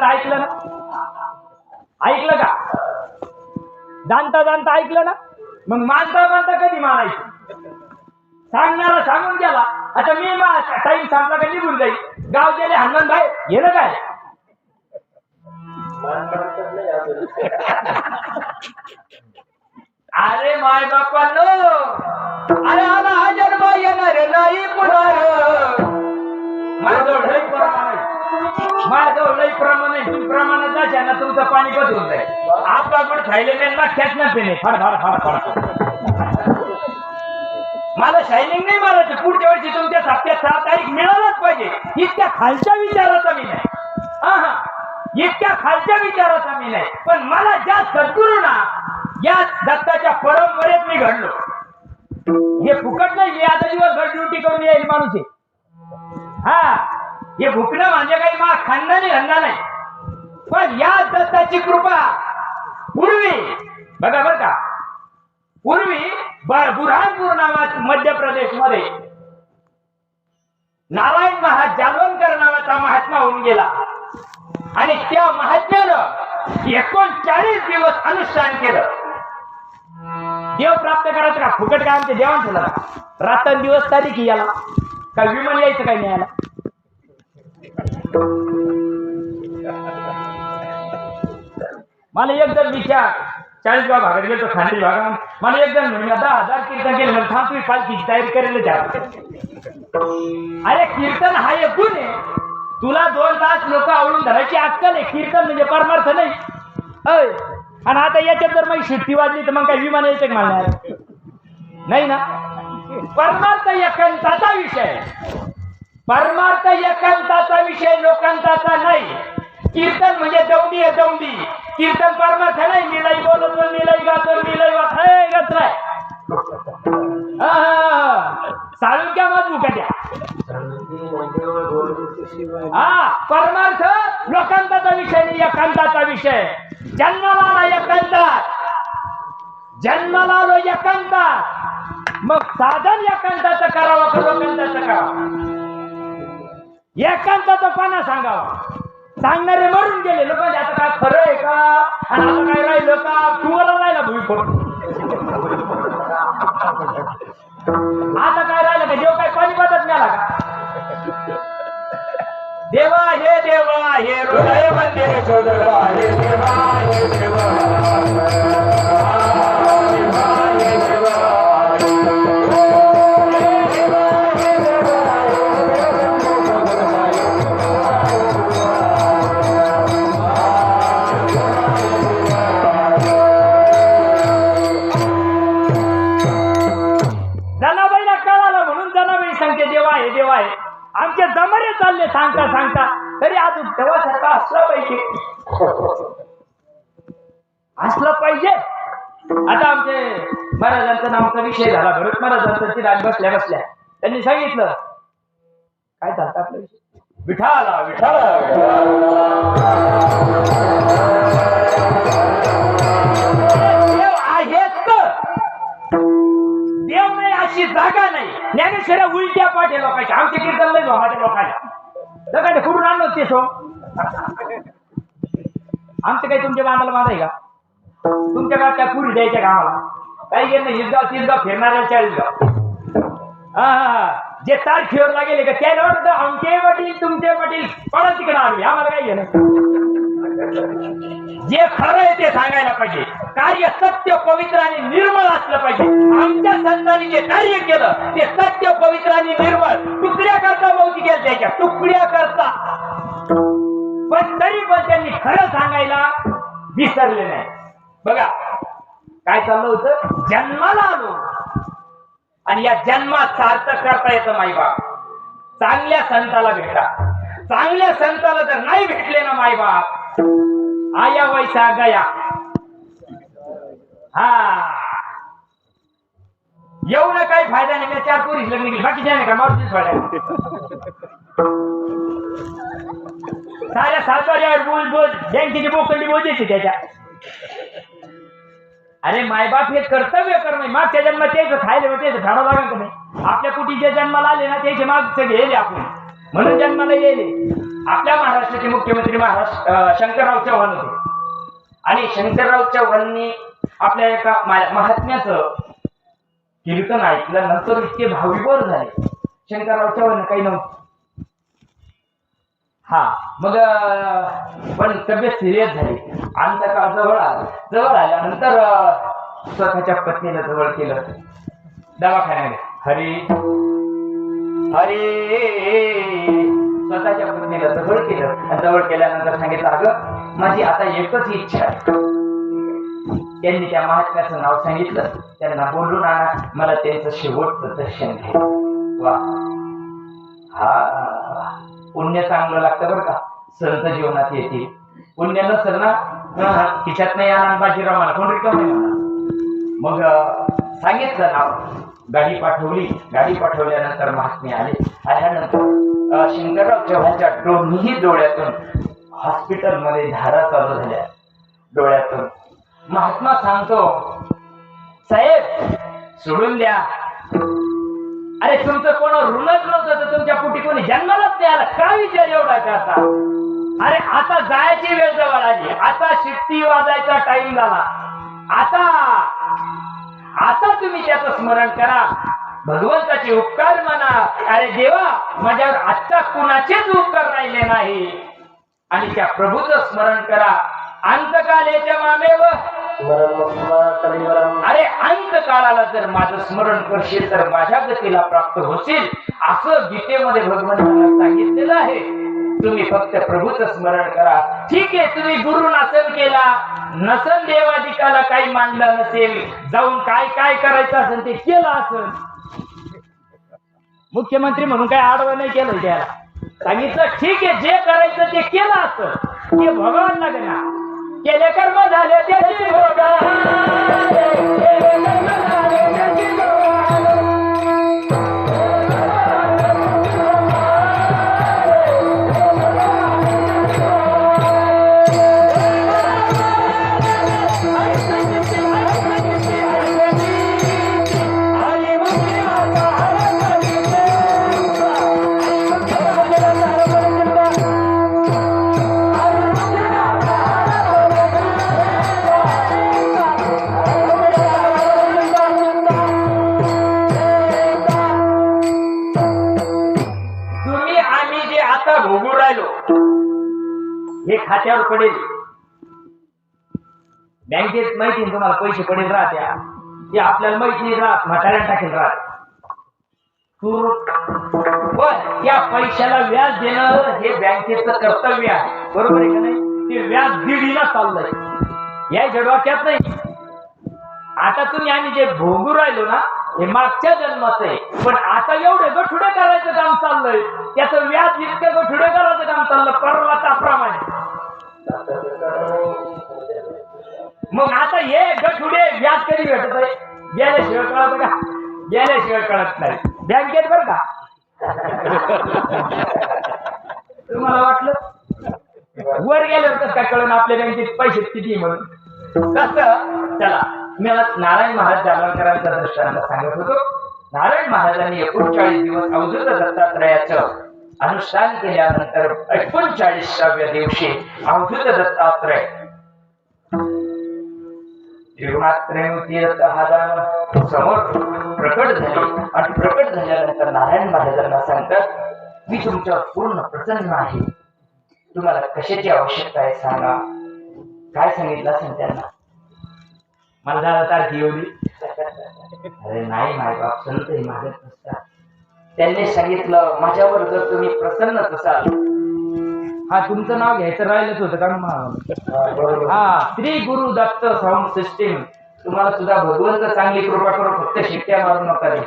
ऐकलं ना ऐकलं का जाणता जाणता ऐकलं ना मग मानता मानता कधी मानायचं सांगणारा सांगून गेला आता मी टाईम सांगला का निघून जाईल गाव गेले हनुमान भाई गेलं काय अरे माय बापांनो अरे आला हा जन्म येणार नाही पुन्हा माझं माझं लई प्रमाण आहे तुम्ही प्रमाणात जाशा ना तुमचं पाणी बदलून जाईल आपण खायले ना खेच ना पेने फाड फाड फाड फाड मला शायनिंग नाही मारायचं, पुढच्या वर्षी तुमच्या 6 तारीख मिळालाच पाहिजे. इतक्या खालच्या विचाराचा मी नाही. हा इतक्या खालच्या विचाराचा मी नाही. पण मला ज्या सद्गुरू ना या दत्ताच्या परंपरेत मी घडलो. हे फुकट नाही. मी आता दिवसभर ड्युटी करून येईल माणूस आहे. हा हे भुकणं म्हणजे काही मा खानदानी धंदा नाही. पण या दत्ताची कृपा पूर्वी बघा बर का, पूर्वी बुरहानपूर नावात मध्य प्रदेश मध्ये नारायण जालवणकर नावाचा महात्मा होऊन गेला आणि त्या महात्म्यानं 39 दिवस अनुष्ठान केलं. देव प्राप्त करायचं का? फुकट काय आमच्या देवान ठेवला? रात्रंदिवस तारीख याला का विमान यायचं काय नाही याला? मला एकदम विचार 40 भागात गेलो खांडी भागात. मला एकदम 10,000 कीर्तन केलं. थांब तुम्ही पालखीची तयारी करायला जा. अरे कीर्तन हा एक गुण आहे. तुला 2 तास लोक आवडून धरायची अक्कल आहे. कीर्तन म्हणजे परमार्थ नाही. आणि आता याच्यात जर मग शिट्टी वाजली तर मग काय विमान यायचं का मला? नाही ना. परमार्थ एकांताचा विषय. परमार्थ एकांताचा विषय, लोकांताचा नाही. कीर्तन म्हणजे दौंडी आहे, दौंडी. कीर्तन परमार्थ नाही. मिलाई बोलतो, मिलाई गातो, मिलाई गचराय. साळुक्या मजबू का त्या? परमार्थ लोकांताचा विषय नाही, एकांताचा विषय. जन्माला आला एकांतात, जन्माला आलो एकांतात, मग साधन एकांताचं करावं का लोकांताचं करावं? एकांताचं कोणा सांगावं? सांगणारे मरून गेले. लोकांचे आता काय खरं आहे का? आणि आता काय राहिलं का? तुम्हाला राहिला भूमिकोट. आता काय राहिलं का? देव काय पाणी बदत मिळाला का? देवा हे देवा हे हृदय मंदिर शोधवा हे देवा हे देवा जनाबाईला कळालं म्हणून जनाबाई सांगते देवा हे देवा आहे. आमचे जमरे चालले सांगता सांगता तरी अजून देवासारखा असलं पाहिजे, असलं पाहिजे. आता आमचे महाराजांचा नामचा विषय झाला. भरत महाराजांचा तिथे बसल्या बसल्या त्यांनी सांगितलं काय चालतं आपल्या विषय? विठाला विठाला देव आहेत. देव नाही अशी जागा नाही. ज्ञानेश्वऱ्या उलट्या पाठे लोकांच्या. आमच्या कीर्तन लय भावाच्या लोकांना लोकांना कुठून आणलं ते सो? आमचं काही तुमच्या बांधाला बांधा आहे का? तुमच्या गावात त्या पुरी द्यायच्या का आम्हाला? काही गेलं नाही. 20 गाव 30 गाव फिरणाऱ्या 40 गाव. जे तारखेवर लागेल का त्याला वाटतं आमचे वडील तुमचे वडील पडा तिकडे आम्ही. आम्हाला काही घेणं. जे खरं आहे ते सांगायला पाहिजे. कार्य सत्य पवित्र आणि निर्मळ असलं पाहिजे. आमच्या संतांनी जे कार्य केलं ते सत्य पवित्र आणि निर्मळ. तुकड्या करता मौती केल्या त्याच्या तुकड्या करता, पण तरी पण त्यांनी खरं सांगायला विसरले नाही. बघा काय चाललं होतं. जन्माला आलो आणि या जन्मात सार्थक करता येतं माईबाप. चांगल्या संताला भेटा. चांगल्या संताला जर नाही भेटले ना माईबाप, आया वैसा गया. येऊन काही फायदा नाही. 4 पोरीस लग्न केली, बाकी नाही का मावशीच फायदा. साऱ्या सातबाऱ्यावर बोल बोल बँकेची बोकंडी बोलायची त्याच्या. अरे मायबाप हे कर्तव्य करणं. मागच्या जन्मात त्याचं खायला त्याचं झाडं लागेल का नाही? आपल्या कुठी जे जन्माला आले ना त्याचे मागचं गेले आपण म्हणून जन्माला येले. आपल्या महाराष्ट्राचे मुख्यमंत्री शंकरराव चव्हाण होते. आणि शंकरराव चव्हाणांनी आपल्या एका महात्म्याचं कीर्तन ऐकलं. नंतर इतके भाविभोर झाले. शंकरराव चव्हाण काही नव्हतं. मग पण तब्येत सिरियस झाली. आमचा काळ जवळ आल्यानंतर स्वतःच्या पत्नीला जवळ केलं दवाखान्यामध्ये. हरी हरी स्वतःच्या पत्नीला जवळ केलं. जवळ केल्यानंतर सांगितलं अगं माझी आता एकच इच्छा आहे. त्यांनी त्या महात्म्याचं नाव सांगितलं. त्यांना बोलून आणा, मला त्यांचं शेवटचं दर्शन घ्या. वा, हा पुण्य चांगलं लागतं बरं का. संत जीवनात येतील. पुण्य नसेल ना, खिशात नाही आणा बाजीराव मला कोण रिकाम नाही म्हणा. मग सांगितलं नाव, गाडी पाठवली. गाडी पाठवल्यानंतर महात्मे आले. आल्यानंतर शंकरराव चव्हाणच्या दोन्ही डोळ्यातून हॉस्पिटलमध्ये धारा चालू झाल्या डोळ्यातून. महात्मा सांगतो, साहेब सोडून द्या. अरे तुमचं कोण ऋणच नव्हतं तर तुमच्या पोटी कोणी जन्मालाच नाही आला, काय विचार एवढा करता? अरे आता जायची वेळ जवळ आली, आता शिट्टी वाजायचा टाइम झाला. आता तुम्ही त्याचं स्मरण करा, भगवंताचे उपकार म्हणा. अरे देवा, माझ्यावर आत्ता कुणाचेच उपकार राहिले नाही. आणि त्या प्रभूचं स्मरण करा. अंतकालेच्या मामेव, अरे अंतकाळाला जर माझं स्मरण करशील तर माझ्या गतीला प्राप्त होशील, असं गीतेमध्ये भगवंतांना सांगितलेलं आहे. तुम्ही फक्त प्रभूचं स्मरण करा. ठीक आहे, तुम्ही गुरु नासन केला नसन, देवाधिकाला काही मानलं नसेल, जाऊन काय काय करायचं असेल ते केलं असेल. मुख्यमंत्री म्हणून काय आडवं नाही केलं, त्याला सांगितलं ठीक आहे, जे करायचं ते केलं असं. ते भगवान लागना, केले कर्म झाले त्याची भोगा. हे खात्यावर पडेल, बँकेत माहिती तुम्हाला पैसे पडेल राहत्या, ते आपल्याला माहिती राहत, म्हाताऱ्याला टाकेल राहत. पण त्या पैशाला व्याज देणं हे बँकेचं कर्तव्य आहे, बरोबर आहे का नाही? ते व्याज दीडीला चाललंय, या जडवाक्यात नाही. आता तुम्ही आम्ही जे भोगू राहिलो ना, हे मागच्या जन्माचं आहे. पण आता एवढे गठुडे करायचं काम चाललंय, त्याचं व्याज इतकं गठुडे करायचं काम चाललं पर्वताप्रमाणे. मग आता हे गठुडे व्याज कधी भेटत आहे? गेल्याशिवाय कळत का? गेल्याशिवाय कळत नाही. बँकेत बरं का? तुम्हाला वाटलं वर गेल्यावर कसं काय कळून आपल्या बँकेत पैसे किती म्हणून? कसं? चला, मी नारायण महाराज जालवणकरांचा दृष्टांत सांगत होतो. नारायण महाराजांनी 39 दिवस अवधूत दत्तात्रयाचं अनुष्ठान केल्यानंतर 39व्या दिवशी अवधूत दत्तात्रय समोर प्रकट झाले. आणि प्रकट झाल्यानंतर नारायण महाराजांना सांगतात, मी तुमच्यावर पूर्ण प्रसन्न आहे, तुम्हाला कशाची आवश्यकता आहे सांगा. काय सांगितलं असेल त्यांना? मला झाला तारखी एवढी? अरे नाही, मायबाप संत हे मागत नसतात. त्यांनी सांगितलं, माझ्यावर जर तुम्ही प्रसन्नच असाल. हा, तुमचं नाव घ्यायचं राहिलंच होतं का मग? हा, श्री गुरु दत्त साऊंड सिस्टीम. तुम्हाला सुद्धा भगवंत चांगली कृपा करून फक्त शिट्ट्या मारू नका रे.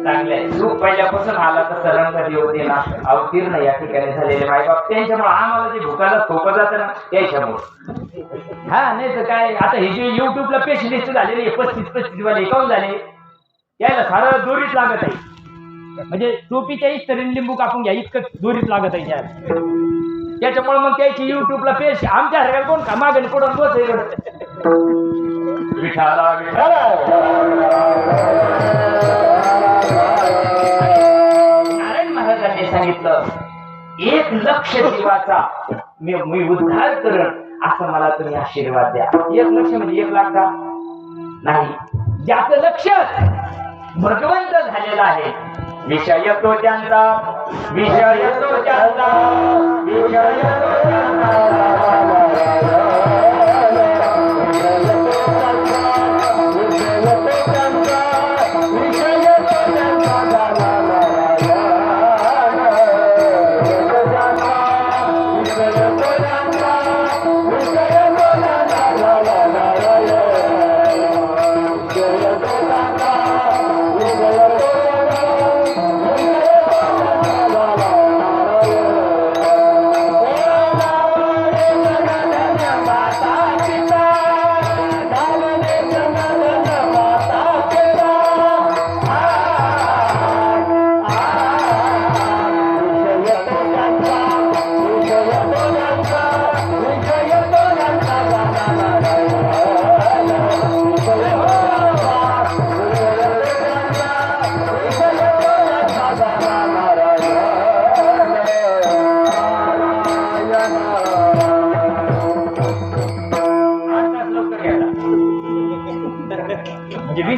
चांगले तू पहिल्यापासून आला तर सरंग होते ना, अवतीर्ण या ठिकाणी झालेले मायबाप, त्यांच्यामुळे आम्हाला जे भुकाला सोपं जातं ना, त्याच्यामुळे. हा, नाही तर काय, आता हे जे युट्यूबला पेशलिस्ट झालेले 35-35 वाले काऊन झाले? यायला सारं दोरीच लागत आहे. म्हणजे टोपीच्या इस्तरीन लिंबू कापून घ्या इतकं दोरीच लागत आहे त्याला. त्याच्यामुळे मग त्याची युट्यूबला पेश आमच्या हरकत कोण का मागणी पडून बस विठाला विठाला. नारायण महाराजांनी सांगितलं, 1 लक्ष जीवाचा मी उद्धार करण, असं मला तुम्ही आशीर्वाद द्या. 1 लक्ष म्हणजे 1 लाख का नाही, ज्याचं लक्ष भगवंत झालेला आहे. विषय तो त्यांचा, विषय तो त्यांचा, विषय तो त्यांचा.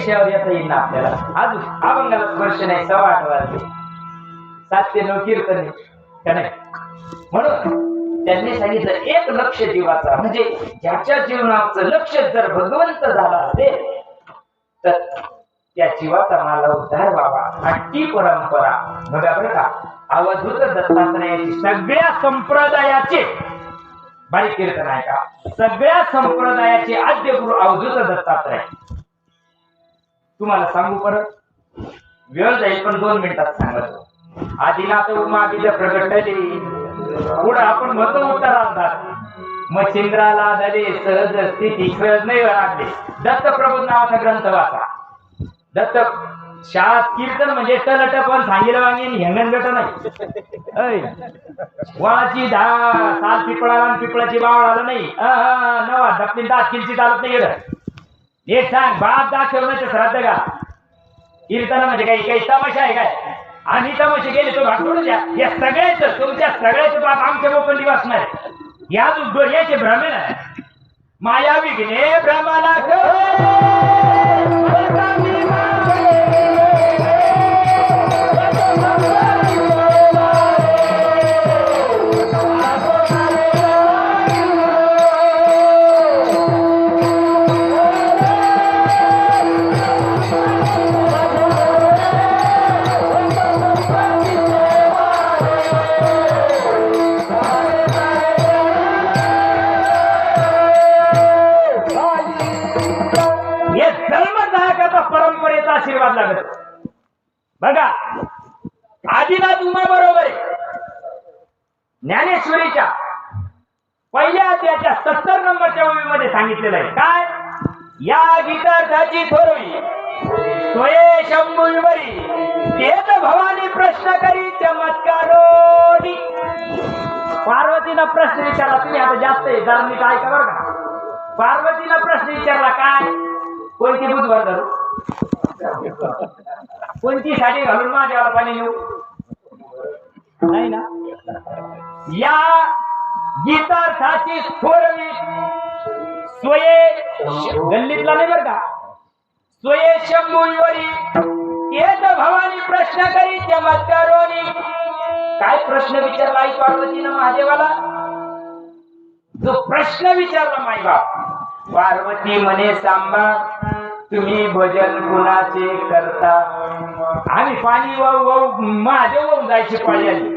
विषयावर येता येईल ना आपल्याला. अजून अभंगाला स्पर्श नाही, 8:15 वाजले, 7 ते 9 कीर्तन का नाही. म्हणून त्यांनी सांगितलं एक लक्ष जीवाचा, म्हणजे ज्याच्या जीवनाचं लक्ष जर भगवंत झाला असेल तर त्या जीवाचा मला उद्धार व्हावा. आणि परंपरा बघा बरं का, अवधूत दत्तात्रयाची सगळ्या संप्रदायाचे, बारीक कीर्तन आहे का, सगळ्या संप्रदायाचे आद्य गुरु अवधूत दत्तात्रय. तुम्हाला सांगू परत, वेळ जाईल पण 2 मिनिटात सांगतो. आदिनाथ उमा बीज प्रगटले, पुढे आपण म्हणतो उत्तरार्धात, मच्छिंद्राला धरे सहज स्थिती सहज नाही लागले. दत्त प्रबोध नावाचा ग्रंथ वाचा. दत्त शाळा कीर्तन म्हणजे टलट पण सांगितलं वांगी हेंगणगट नाही. वाळाची साल पिपळाला आणि पिपळाची बावळाला नाही. नवा दक्षिण दात किलची चालत नाही. एक सांग, बाप दाखवण्याचं श्राद्ध का कीर्तन म्हणजे काही काही तमाशा आहे काय? आम्ही तमाशे गेले तो भाग सोडू द्या. या सगळ्याच तुमच्या सगळ्याच बाप आमच्या मोकंडी वाचणार. या याचे भ्रमे नाही. माया विघ्ने भ्रमाला परंपरेचा आशीर्वाद लागत. बघा आदिनाथ उमा बरोबर आहे. ज्ञानेश्वरीच्या पहिल्या अध्यायाच्या 70 नंबरच्या ओळीमध्ये सांगितलेलं आहे काय, या गीतार्थाची थोरवी स्वये शंभुवरी तेच भवानी प्रश्न करी चमत्कारोनी. पार्वतीनं प्रश्न विचारला. तुम्ही आता जास्त आहे जरा नीट ऐका बरं का. पार्वतीनं प्रश्न विचारला काय, कोणती बुधवार धरू, कोणती साडी घालून माझ्याला पाणी नेऊ, नाही ना. या गीतार्थाची थोरवी स्वये गल्लीतला नाही बरं का, स्वये शंभुवरी तेच भवानी प्रश्न करी चमत्कारोनी. काय प्रश्न विचारला आई पार्वतीनं महादेवाला? जो प्रश्न विचारला माई बाप, पार्वती म्हणे सांबा तुम्ही भजन कुणाचे करता? आम्ही पाणी वाहू वाहू माझे वाहून जायची पाळी आली,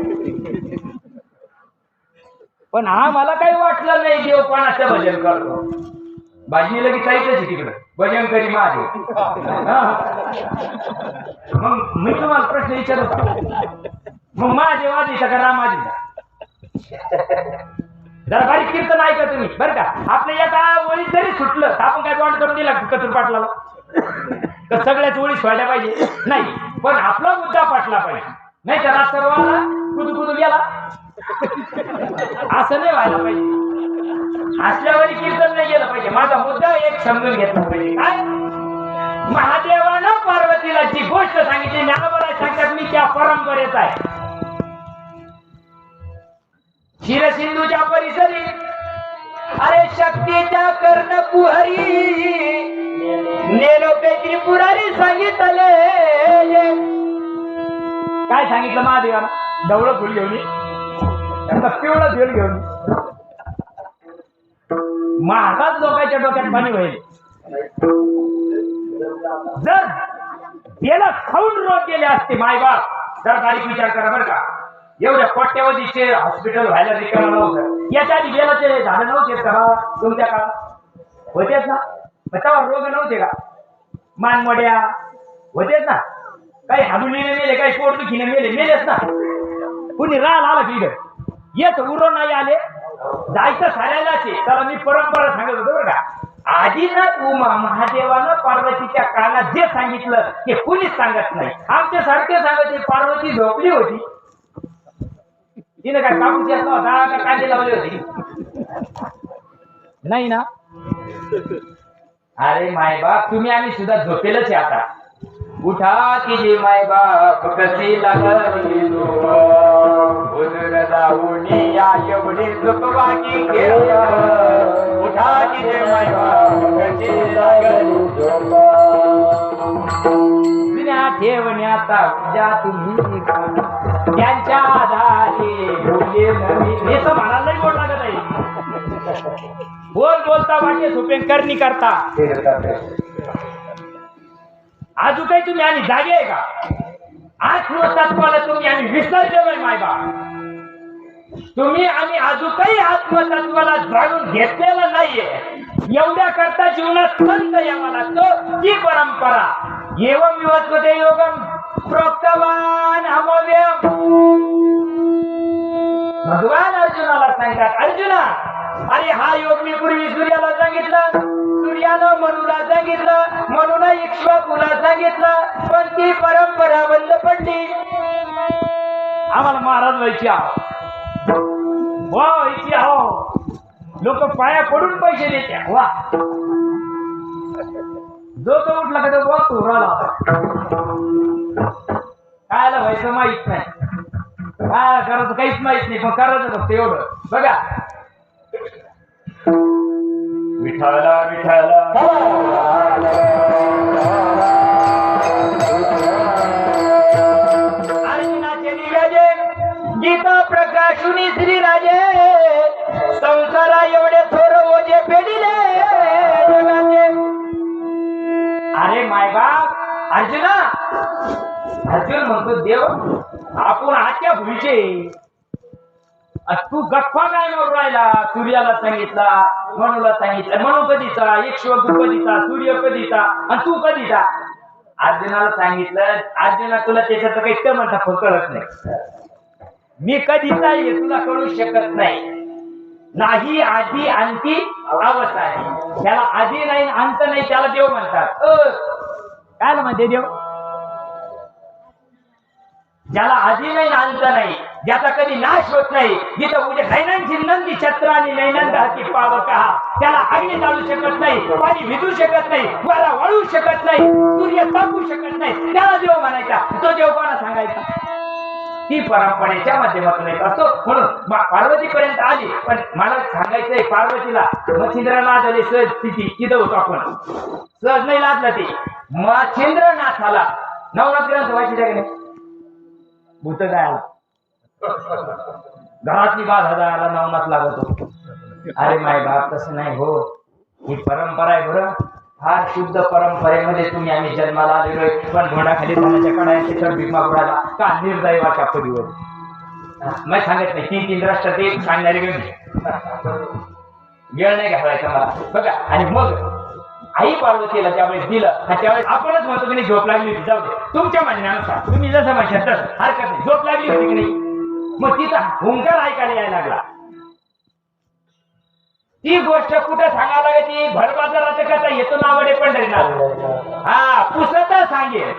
पण आम्हाला काही वाटलं नाही देव कोणाचं भजन करतो. बाजनी लगेच जायचं तिकडं भजन करी माझे. मग मी तुम्हाला प्रश्न विचारत, मग माझे वाजीचा का रामाजीचा? जरा बारीक कीर्तन ऐका तुम्ही बरं का. आपल्या एका ओळीत जरी सुटलं आपण काय वाट करून दिला कचूर पाटलाला तर सगळ्याच ओळी सोडल्या पाहिजे नाही, पण आपला मुद्दा पाटला पाहिजे. नाही तर सर्वांना कुदू कुदू गेला असं नाही व्हायला पाहिजे. असल्यावर कीर्तन नाही गेलं पाहिजे. माझा मुद्दा एक समजून घेतला पाहिजे. काय, महादेवानं पार्वतीला जी गोष्ट सांगितली ज्ञानोबा सांगतात मी त्या परंपरेचा आहे. क्षीरसिंधूच्या परिसरी अरे शक्तीच्या कर्ण कुहरी नेलो पे त्रिपुरारी सांगितले. काय सांगितलं महादेवाला? डवळं फुल घेऊन पिवळं झेल घेऊन. महागात लोकांच्या डोक्यात पाणी होईल. जर याला खाऊन रोग गेले असते मायबाप, जर बारीक विचार करा बरं का. एवढ्या कोट्यावधीचे हॉस्पिटल व्हायला रिकामा नव्हतं. याच्या आधी बेलाचे झाडं नव्हते का तुमच्या काळात? होतेच ना. त्यावर रोग नव्हते का? मानमड्या होतेच ना. काही हाडुलीने मेले, काही पोटदुखीने मेलेच ना. कुणी राल आला की येत उरो नाही आले जायचं साऱ्यालाच. त्याला मी परंपरा सांगत होतो बरं का. आदिनाथ उमा महादेवानं पार्वतीच्या कानात जे सांगितलं ते कुणीच सांगत नाही. आमच्या सारखे सांगत पार्वती झोपली होती, तिने काय कापूस असला होता का कांदे लावले होते? नाही ना. अरे मायबाप तुम्ही आम्ही सुद्धा झोपेलच आहे. आता उठा की जे मायबाप कसे लागली जाऊनी या एवढी झोपवा की उठा की जे मायबाप कसे लागली झोपा. ठेवण्याचा ज्या तुम्ही त्यांच्या आधारे बोलले नवी हे तर म्हणायला नाही बोल लागत आहे बोल बोलता वाटे सोपे करणी करता अजून काही तुम्ही आणि जागे आहे का आत्मतत्वाला तुम्ही आणि विसर्जन मायबा तुम्ही आम्ही अजून काही आत्मतत्वाला जाणून घेतलेलं नाहीये एवढ्या करता जीवनात संत यावा लागतो ती परंपरा एवं विवस्वते योगम प्रोक्तवान हमव्यम भगवान अर्जुनाला सांगतात अर्जुना अरे हा योग मी पूर्वी सूर्याला सांगितला सूर्यानं मनुला सांगितलं मनुला इक्ष्वाकुला सांगितलं पण ती परंपरा बंद पडली आम्हाला महाराज व्हायची व्हायची आहो लोक पाया पडून पैसे देते वा जो तो उठला का तो तू राहिला कायला व्हायचं माहित नाही काय करायचं काहीच माहित नाही पण करायचं फक्त एवढं बघा विठाला विठाला अर्जुनाचे निराजे गीता प्रकाशुनी श्री राजे संसारा एवढे थोर ओझे पेडिले जगाचे अरे माय बाप अर्जुना अर्जुन म्हणतो देव आपण आत्या भुईचे तू गप्पा काय म्हणून राहिला सूर्याला सांगितला मनुला सांगितलं मनु कधीचा इक्ष्वाकु कधीचा सूर्य कधीचा आणि तू कधीचा अर्जुनाला सांगितलं अर्जुना तुला त्याच्यात काही तर म्हणता कळत नाही मी कधीचा हे तुला कळू शकत नाही आधी अंती अवस्था आहे त्याला आधी नाही अंत नाही त्याला देव म्हणतात काय म्हणते देव ज्याला आधी नाही अंत नाही ज्याचा कधी नाश होत नाही जिथं उद्या नैनंदी नंदी छत्र आणि नैनंद हाती पावक त्याला अग्नी चालू शकत नाही पाणी भिजू शकत नाही वारा वळू शकत नाही सूर्य तापू शकत नाही त्याला देव म्हणायचा तो देव कोणा सांगायचा ती परंपरेच्या माध्यमातून येत असतो म्हणून पार्वती पर्यंत आली पण मला सांगायचंय पार्वतीला मच्छिंद्रनाथ आले सहज स्थिती तिथं होतो आपण सहज नाही लादला ते मच्छिंद्रनाथाला नवनाथ ग्रंथ व्हायची जागे नाही भूत काय आला घरातली 5,000 नवनाथ लागत होतो अरे माय बाप तसं नाही हो ही परंपरा आहे बरं फार शुद्ध परंपरेमध्ये तुम्ही आम्ही जन्माला आलेलोय पण घोडाखाली जाण्याच्या कडायचे तर भीमा बुडाला का निर्दैवाच्या परीवर मी सांगत नाही 3 राष्ट्रात एक सांगणारी वेळ नाही घालायचा मला बघा आणि मग आई पार्वतीला ज्यावेळेस दिलं आणि त्यावेळेस आपणच म्हणतो की नाही झोप लागली होती जाऊ दे तुमच्या म्हणण्यानुसार तुम्ही जसं म्हणशाल तसं हरकत नाही झोप लागली होती की नाही मग तिचा हुंकार ऐकायला यायला लागला ती गोष्ट कुठं सांगायला लागली भरबाजाराचं कथा येतो नावडे पंढरीनाथ हा पुसता सांगेल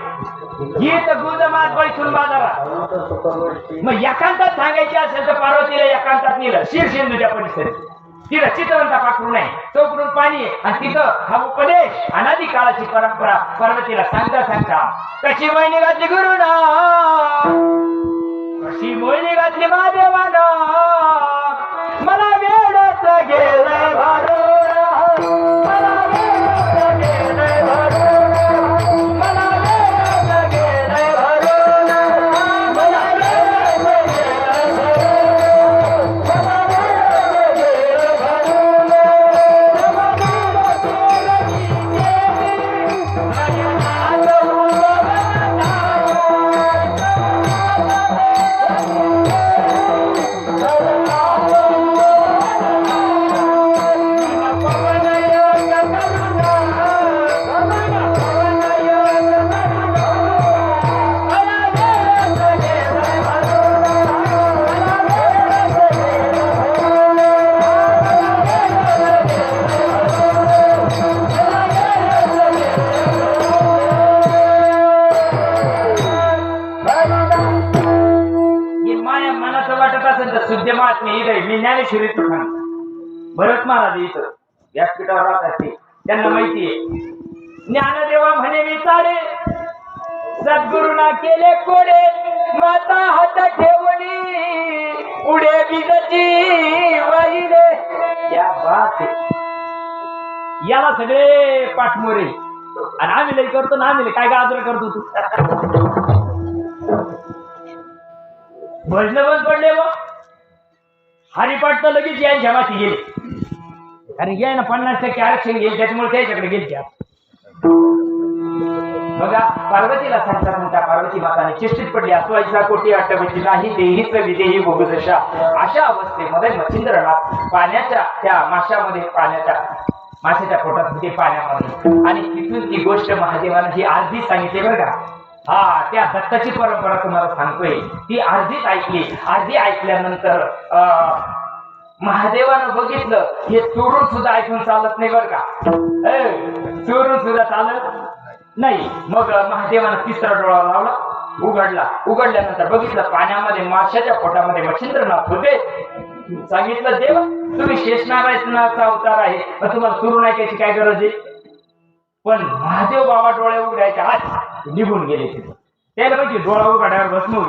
गीत गुजमात बैसून बाजारात मग एकांतात सांगायची असेल तर पार्वतीला एकांतात नेलं शिरसिंधूच्या परिसरात तिला चित्रवंता पाखरू नाही चौकडून पाणी आणि तिथं हा उपदेश अनादी काळाची परंपरा पार्वतीला सांगता कशी मोहिनी घातली गुरुना कशी मोहिनी घातली महादेवाना मला वेडच गेलंय मी ज्ञानेश्वरी भरत महाराज इथं व्यासपीठावर राहत असते त्यांना माहितीये ज्ञानदेवा म्हणे विचारे सद्गुरुना केले कोडे माता हात ठेवणी पुढे बीजची वाहिले क्या बात आहे याला सगळे पाठमोरे आणि आम्ही लई करतो ना, आम्ही लई काय गाजर करतो तू. भजन बंद पडले बा. हरिपाठ तर लगेच यांच्या माती गेले, कारण या ना 50% आरक्षण गेले, त्याच्यामुळे त्याच्याकडे गेले त्या. बघा पार्वतीला सांगता पार्वती माताने चिष्टीत पडली. अस्वाईचा कोटी अट्टबची नाही देहीच विदेही भोगदशा. अशा अवस्थेमध्ये मच्छिंद्रनाथ पाण्याच्या त्या माशाच्या पोटात होते पाण्यामध्ये. आणि तिथून ती गोष्ट महादेवानं ही अर्धी सांगितली बरं का. हा त्या दत्ताची परंपरा तुम्हाला सांगतोय, ती अर्धीच ऐकली. अर्धी ऐकल्यानंतर महादेवानं बघितलं हे चोरून सुद्धा ऐकून चालत नाही बरं का. चोरून सुद्धा चालत नाही. मग महादेवानं तिसरा डोळा लावला, उघडल्यानंतर बघितलं पाण्यामध्ये माशाच्या पोटामध्ये मच्छिंद्रनाथ होते. सांगितलं देव तुम्ही शेषनारायणाचा अवतार आहे, पण तुम्हाला चोरून ऐकायची काय गरज आहे. पण महादेव बाबा डोळे उघडायच्या आत निघून गेले. तिथे त्याला माहिती डोळा उघड्यावर बसमून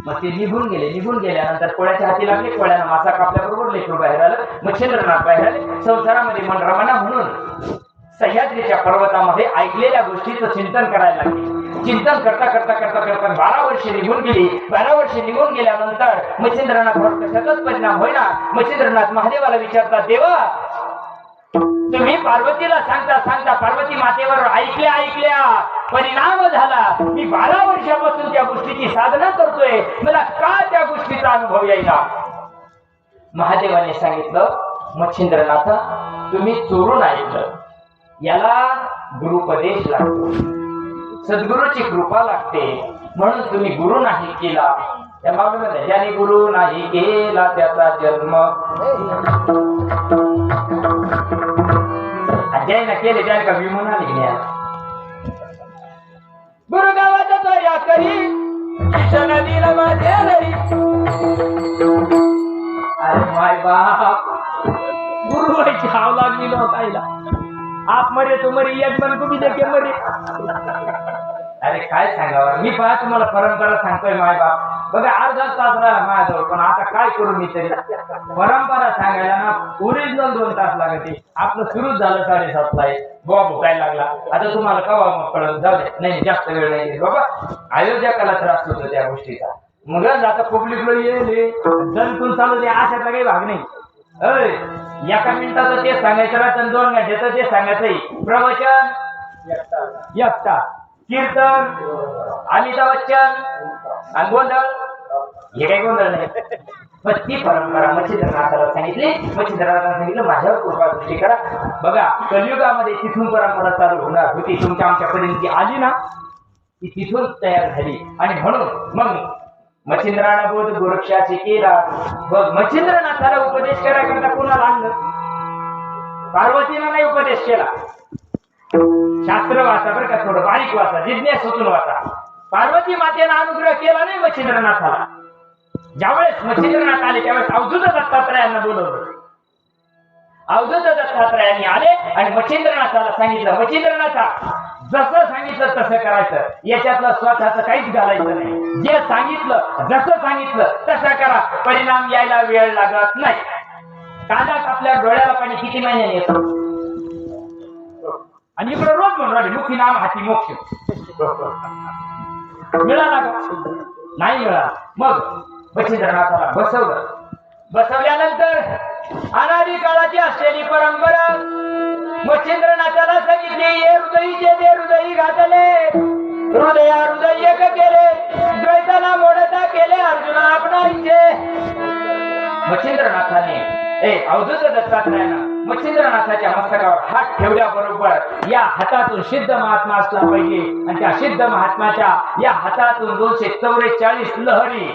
मग ते निघून गेल्यानंतर कोळ्याच्या हाती लागले. कोळ्यानं मासा कापल्याबरोबर लेकरू बाहेर आलं, मच्छिंद्रनाथ बाहेर आले. संसारामध्ये मन रमणा म्हणून सह्याद्रीच्या पर्वतामध्ये ऐकलेल्या गोष्टीचं चिंतन करायला लागले. चिंतन करता 12 वर्षे निघून गेली. 12 वर्षे निघून गेल्यानंतर मच्छिंद्रनाथवर कशाचाच परिणाम होईना. मच्छिंद्रनाथ महादेवाला विचारतात, देवा तुम्ही पार्वतीला सांगता पार्वती मातेवर ऐकल्या परिणाम झाला. मी 12 वर्षापासून त्या गोष्टीची साधना करतोय, मला का त्या गोष्टीचा अनुभव यायला. महादेवाने सांगितलं, मच्छिंद्रनाथ तुम्ही चोरून ऐकलं, याला गुरुपदेश लागतो, सद्गुरूची कृपा लागते, म्हणून तुम्ही गुरु नाही केला. त्या मागं ज्याने गुरु नाही केला त्याचा जन्म. ज्याने केले त्याने का विमाना लिहिल्या. गुरु गावाचा चर्या करी नदीला माझे लरी. अरे माय बाप गुरु व्हायची हाव लागली लोकायला. आप मरे तो मरे एक मन को भी देखे मरे. अरे काय सांगावं मी. पहा तुम्हाला परंपरा सांगतोय माय बाप. बघा अर्धा तास राहिला माझ्याजवळ, पण आता काय करू मी तरी. परंपरा सांगायला ना ओरिजिनल 2 तास लागते. आपलं सुरूच झालं 7:30ला. बाबा भुकायला लागला. आता तुम्हाला कवा मग कळलं. जाऊ दे, नाही जास्त वेळ नाही बाबा. अयोध्याकाला त्रास होतो त्या गोष्टीचा. मग आता पब्लिकला येईल जणकून चालू दे, अशातला काही भाग नाही. एका मिनिटाचं ते सांगायचं राहतं, 2 घंट्याचं ते सांगायचं. प्रवचन एकटा, कीर्तन, अमिताभ बच्चन आणि गोंधळ, हे काही गोंधळ नाही. पण ती परंपरा मच्छिंद्रनाथाला सांगितली. मच्छिंद्रनाथाला सांगितलं माझ्यावर कृपा दृष्टी करा. बघा कलियुगामध्ये तिथून परंपरा चालू होणार होती. तुमच्या आमच्यापर्यंत आली ना, ती तिथून तयार झाली. आणि म्हणून मग मच्छिंद्रानं बोध गोरक्षाशी केला. बघ मच्छिंद्रनाथाला उपदेश करायकरता कोणाला आणलं. पार्वतीनं नाही उपदेश केला. शास्त्र वाचा बरं का, थोडं बारीक वाचा, जिज्ञास होतून वाचा. पार्वती मातेनं अनुग्रह केला नाही मच्छिंद्रनाथाला. ज्यावेळेस मच्छिंद्रनाथ आले त्यावेळेस अवधूत दत्तात्रयांना बोलवलं. अवधूत दत्तात्रयांनी आले आणि मच्छिंद्रनाथाला सांगितलं, मच्छिंद्रनाथा जसं सांगितलं तसं करायचं, याच्यातलं स्वतःचं काहीच घालायचं नाही. जे सांगितलं जसं सांगितलं तसं करा, परिणाम यायला वेळ लागत नाही. कांदा आपल्या डोळ्याला पाणी किती महिन्याने येतं. आणि इकडे रोज म्हणून राहिले मुखी नाम हाती मोक्ष. मिळाला का? नाही मिळाला. मग मच्छिंद्रनाथाला बसवल्यानंतर अनादी काळाची असलेली परंपरा मच्छिंद्रनाथाला सांगितली, ये हृदयीचे दे हृदयी घातले, हृदया हृदय एक केले, द्वैताला मोडता केले अर्जुना आपणाईचे. मच्छिंद्रनाथाने अवधूत दत्तात्रयानं मच्छिंद्रनाथाच्या मस्तकावर हात ठेवल्याबरोबर या हातातून सिद्ध महात्मा असला पाहिजे. आणि त्या सिद्ध महात्म्याच्या या हातातून 244 लहरी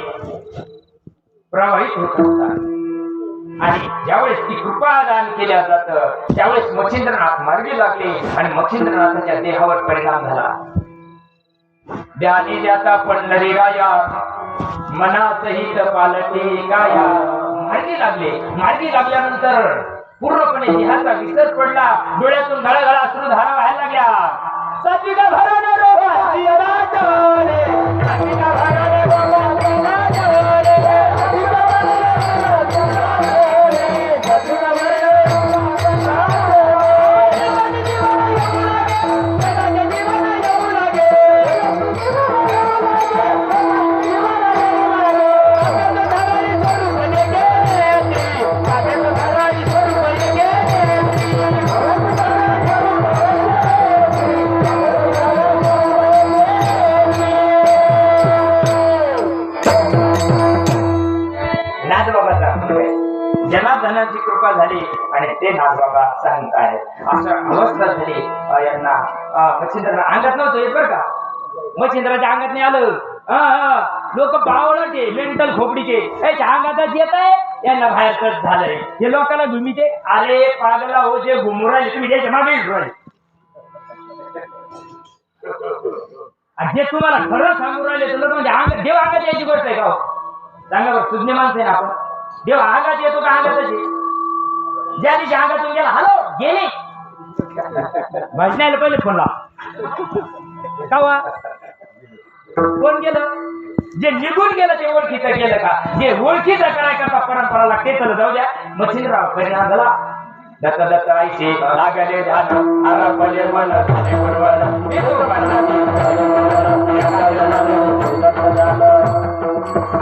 प्रवाहित होत असतात. आणि ज्यावेळेस ती कृपादान केल्या जातं त्यावेळेस मच्छिंद्रनाथ मार्गी लागले आणि मच्छिंद्रनाथाच्या देहावर परिणाम झाला. द्याने द्याता पंढरी राया मनासहित पालटे काया. मार्गी लागल्यानंतर पूर्णपणे देहाचा विसर पडला. डोळ्यातून गळगळा अश्रू धारा व्हायला लागल्या. सात्विका भराने नाथबाबाचा मुलगा आहे. जनार्दनाची कृपा झाली आणि ते नाथबाबा सांगतायत असं अवस्था झाली यांना मच्छिंद्रांना अंगात नव्हतं येत बरं का. मच्छिंद्राच्या अंगात नाही आलं. लोक बावळटे मेंटल खोपडीचे याच्या अंगातच येत आहे यांना बाहेरच झालंय. हे लोकांना भूमीचे अरे पागला हो जे घुमू राहिले तुम्ही त्याच्या मागे राहिले. जे तुम्हाला खरं सांगू राहिले तर लोक म्हणजे अंग देव अंगात यायची गोष्ट आहे का. सांगा बरं सुज्ञ माणसं आहे ना आपण. देव अंगात येतो का अंगातच आहे. ज्या दिवशी अंगातून गेला हॅलो गेले भजनायला पहिले फोन लाव का. कोण गेलं जे निघून गेलं ते ओळखीचं गेलं का. जे ओळखीचं कराय करता परंपरा लागते तर जाऊ द्या. मच्छिंद्रराव परिणाम झाला दत्त दत्त आईचे लागले झालं आरापले मन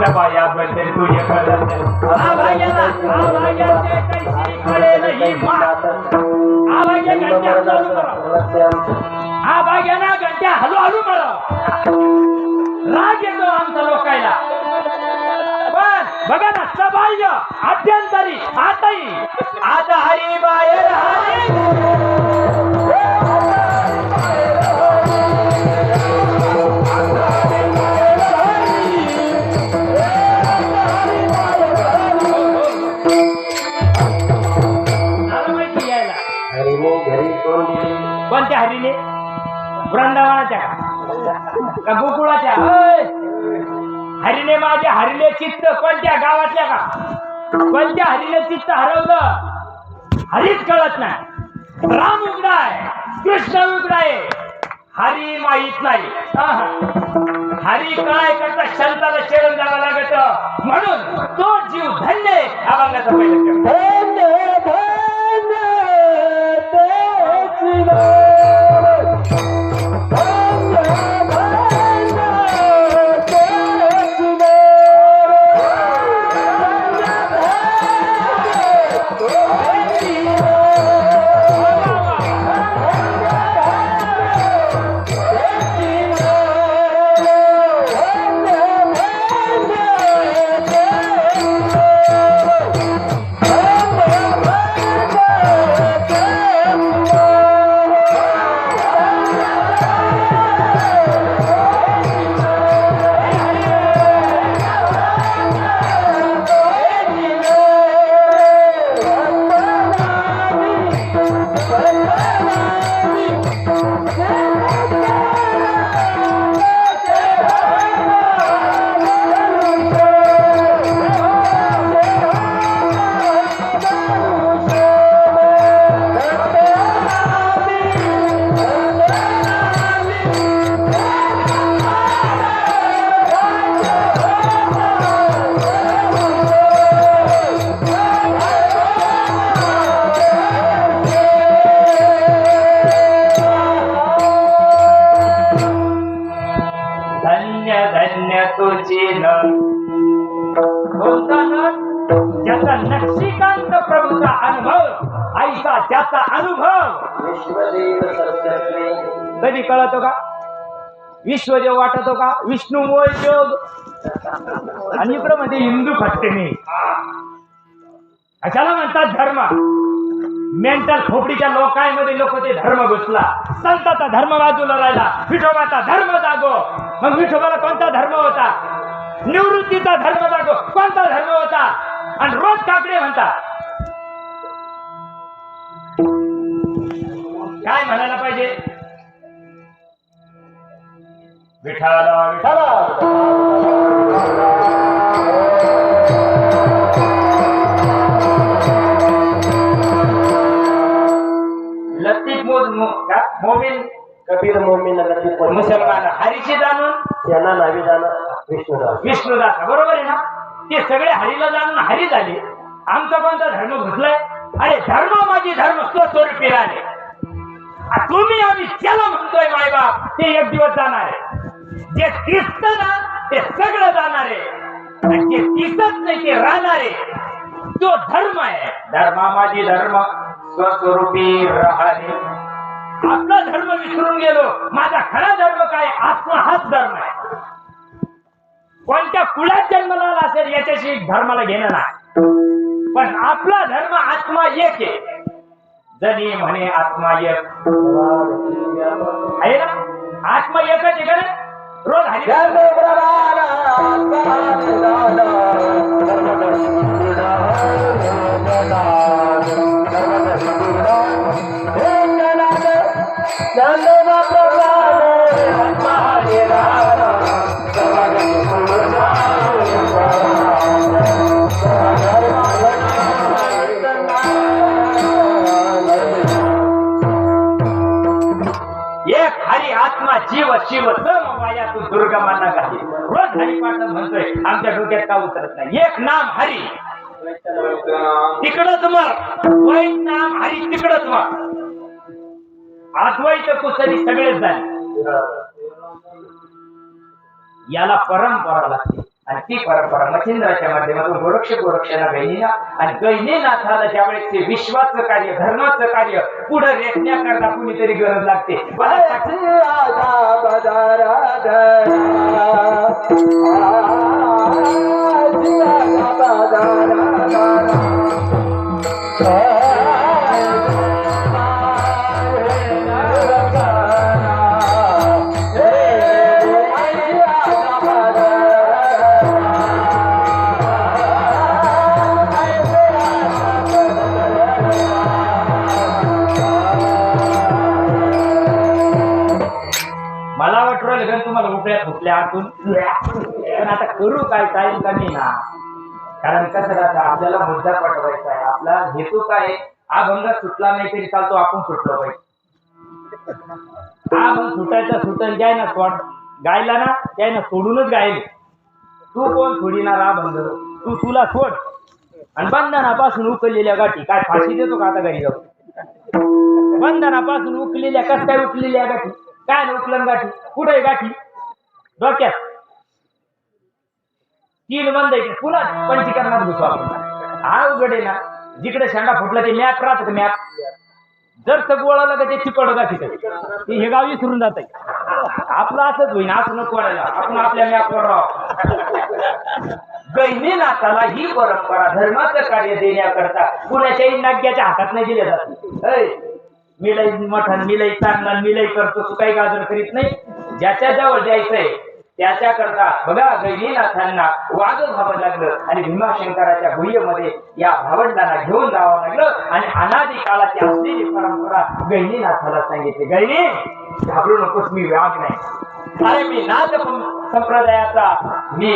सबायाबद्दल तुझे हा भाग्याना घंट्या हलू हलू मारा. राग येतो आमचा लोकायला पण बघा ना सबाह्य अध्यंतरी आताही आता हरी बाहेर कोणत्या हरीने वृंदावनाच्या का गोकुळाच्या. हरीने माझे हरिले चित्त कोणत्या गावातल्या का. कोणत्या हरीने चित्त हरवलं हरीच कळत नाही. राम उघडाय कृष्ण उघडाय हरी माहित नाही. हरी काय करता शंताला शेरण जावं लागत म्हणून तो जीव धन्य अभंगाचा पहिलं धन्य धन्य ज्याचा नक्षीकांत प्रभूचा अनुभव आईचा त्याचा अनुभव कधी कळतो का. विश्वदेव वाटतो का विष्णू मोळ योग आणि इकडं मध्ये हिंदू फटके नाही. अशाला म्हणतात धर्म. मेंटल खोपडीच्या लोकांमध्ये लोक ते धर्म घुसला. संताचा धर्म बाजूला राहिला विठोबाचा धर्म जागो. मग विठोबाला कोणता धर्म होता. निवृत्तीचा धर्म जागो कोणता धर्म होता. आणि रोज काकडे म्हणतात. काय म्हणायला पाहिजे. विठाला विठाला लतीफ मोमीन कबीर मोमीन लतीफ मुसलमान हरीची जाणून यांना नावी जाणं विष्णुदास बरोबर आहे ना. ते सगळे हरीला जाणून हरी झाले. आमचा कोणता धर्म घुसलाय. अरे धर्म माझी धर्म स्वस्वरूपी राहिले. तुम्ही आम्ही त्याला म्हणतोय मायबाप ते एक दिवस जाणार आहे. जे दिसत ना ते सगळं जाणार आहे आणि जे दिसत नाही ते राहणार आहे. तो धर्म आहे. धर्मा माझी धर्म स्वस्वरूपी राहणे. आपला धर्म विसरून गेलो. माझा खरा धर्म काय आत्मा हाच धर्म आहे. कोणत्या कुळात जन्मला आला असेल याच्याशी धर्माला घेणं नाही, पण आपला धर्म आत्मा एक आहे. जनी म्हणे आत्मा एक आहे ना, आत्मा एकच आहे का रे? रोज हरी एक हरी आत्मा जीव शिव समवाया तू दुर्गमांना काही रोज हरिपाठ म्हणतोय, आमच्या डोक्यात का उतरत नाही. एक नाम हरी तिकडच मग, वैत नाम हरी तिकडच मग. अद्वैत कुसरी सगळेच झाले. याला परंपरा लागते आणि ती परंपरा मच्छिंद्राच्या माध्यमातून गोरक्षना गहिनीला आणि गहिनीनाथाला ज्यावेळेस ते विश्वाचं कार्य धर्माचं कार्य पुढे रेटण्याकरता कुणीतरी गरज लागते. मला वाटलं लगन तुम्हाला उपड्या फुटल्या आतून, पण आता करू काय टाइम कमी ना. कारण कसं राहतं, आपल्याला मुद्दा पटवायचा आहे. आपला हेतू काय, हा भंग सुटला नाही तरी चालतो, आपण सुटलो पाहिजे. हा भंग सुटायचा सुटल गाय ना सोड गायला ना त्याय ना सोडूनच गायले. तू कोण सोडिणार हा भंग, तू तुला सोड. आणि बंधनापासून उकललेल्या गाठी काय फाशी देतो का आता घरी जाऊ? बंधनापासून उकलेल्या कस काय उकलेल्या गाठी काय ना उकलन गाठी कुठे गाठी डोक्यात तीन बंद आहे पुन्हा पंचीकरणात घुसू आपण. हा उघडे ना जिकडे शेंडा फुटला ते मॅप राहत मॅप जर सगवळाला का ते चिपड गाठी ते हे गाव विसरून जात आहे. आपलं असंच होईन, असं नको वाढायला, आपण आपल्या मॅपवर राहू. गहिनीनाथाला ही परंपरा धर्माचं कार्य देण्याकरता कुणाच्याही नाग्याच्या हातात नाही दिल्या जाते. मिलाई मठण मिलाई चांगला मिलाई करतो, तू काही गाजर करीत नाही. ज्याच्या जवळ जायचंय त्याच्याकरता बघा गहिनीनाथांना वाद व्हावं लागलं आणि भीमाशंकराच्या गुह्यमध्ये या भावंडांना घेऊन जावं लागलं आणि अनादी काळाची असलेली परंपरा गहिनीनाथाला सांगितली, गहिनी घाबरू नकोस, मी व्याग नाही. अरे मी नाथ संप्रदायाचा मी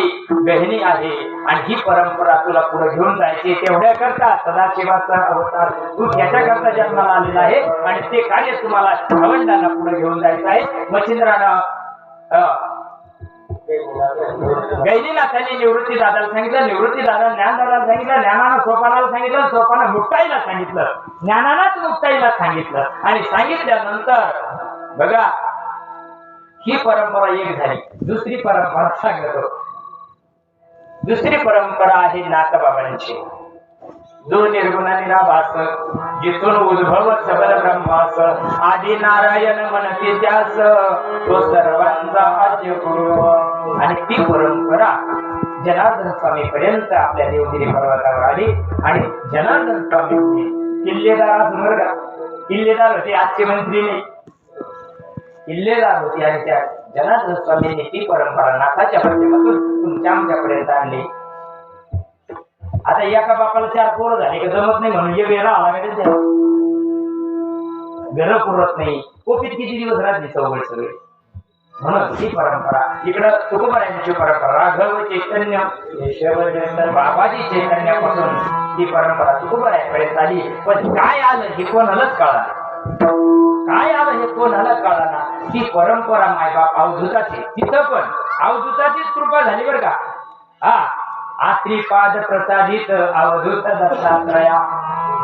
गहिनी आहे आणि ही परंपरा तुला पुढे घेऊन जायची. तेवढ्या करता सदाशिवाचा अवतार तू त्याच्याकरता जन्माला आलेला आहे आणि ते कार्य तुम्हाला भावंडांना पुढे घेऊन जायचं आहे. मच्छिंद्रानं गहिनीनाथांनी निवृत्ती दादाला सांगितलं, निवृत्ती दादा ज्ञानदादाला सांगितलं, ज्ञानानं सोपानाला सांगितलं, सोपानं मुक्ताईला सांगितलं, ज्ञानानंच मुक्ताईला सांगितलं. आणि सांगितल्यानंतर बघा ही परंपरा एक झाली. दुसरी परंपरा सांगतो. दुसरी परंपरा आहे नाथबाबांची. जो निर्गुण निराभास जिथून उद्भव सबल ब्रह्मास आदी नारायण म्हणते त्यास तो सर्वांचा आद्य गुरु. आणि ती परंपरा जनार्दन स्वामी पर्यंत आपल्या देवगिरी पर्वतावर आली आणि जनार्दन स्वामी किल्लेदार असं का किल्लेदार होते, आजचे मंत्री नाही, किल्लेदार होते. आणि त्या जनार्दन स्वामींनी ती परंपरा नाथाच्या माध्यमातून तुमच्या आमच्यापर्यंत आणली. आता एका बापाला 4 पोरं झाले का जमत नाही म्हणून वेगळा आला का घर पुरत नाही. कोपीत किती दिवस राहते चौघड सगळे. म्हणून ही परंपरा इकडं तुकोबारायांची परंपरा राघव चैतन्य बाबाजी चैतन्यापासून ती परंपरा तुकोबारायांपर्यंत आली. पण काय आलं हे कोणालाच कळलं, काय आलं हे कोणालाच कळलं ना. ती परंपरा मायबाप अवधूताची, तिथं पण अवधूताचीच कृपा झाली बरं का. हा आत्रिपाद प्रसादित अवधूत दत्तात्रया,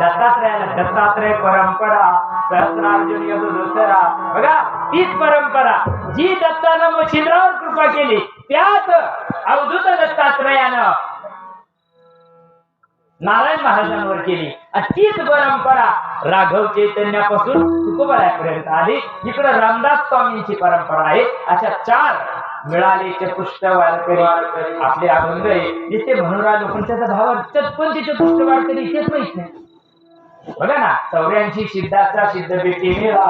दत्तात्रयाला दत्तात्रय परंपरा सहस्रार्जुन यदुसरा. बघा तीच परंपरा जी दत्तानं मच्छिंद्रावर कृपा केली त्याच अवधूत दत्तात्रयानं नारायण महाराजांवर केली. आणि तीच परंपरा राघव चैतन्यापासून तुकोबारायांपर्यंत आली. इकडे रामदास स्वामींची परंपरा आहे. अशा 4 मिळाले पुष्ट वारकरी आपले अभंग आहे तिथे म्हणून राहिलो पण त्याचा भावार्थ पण तिचे पुष्ट वारकरी तेच माहित नाही. बघा ना 84 सिद्धाचा सिद्ध भेटी मेळा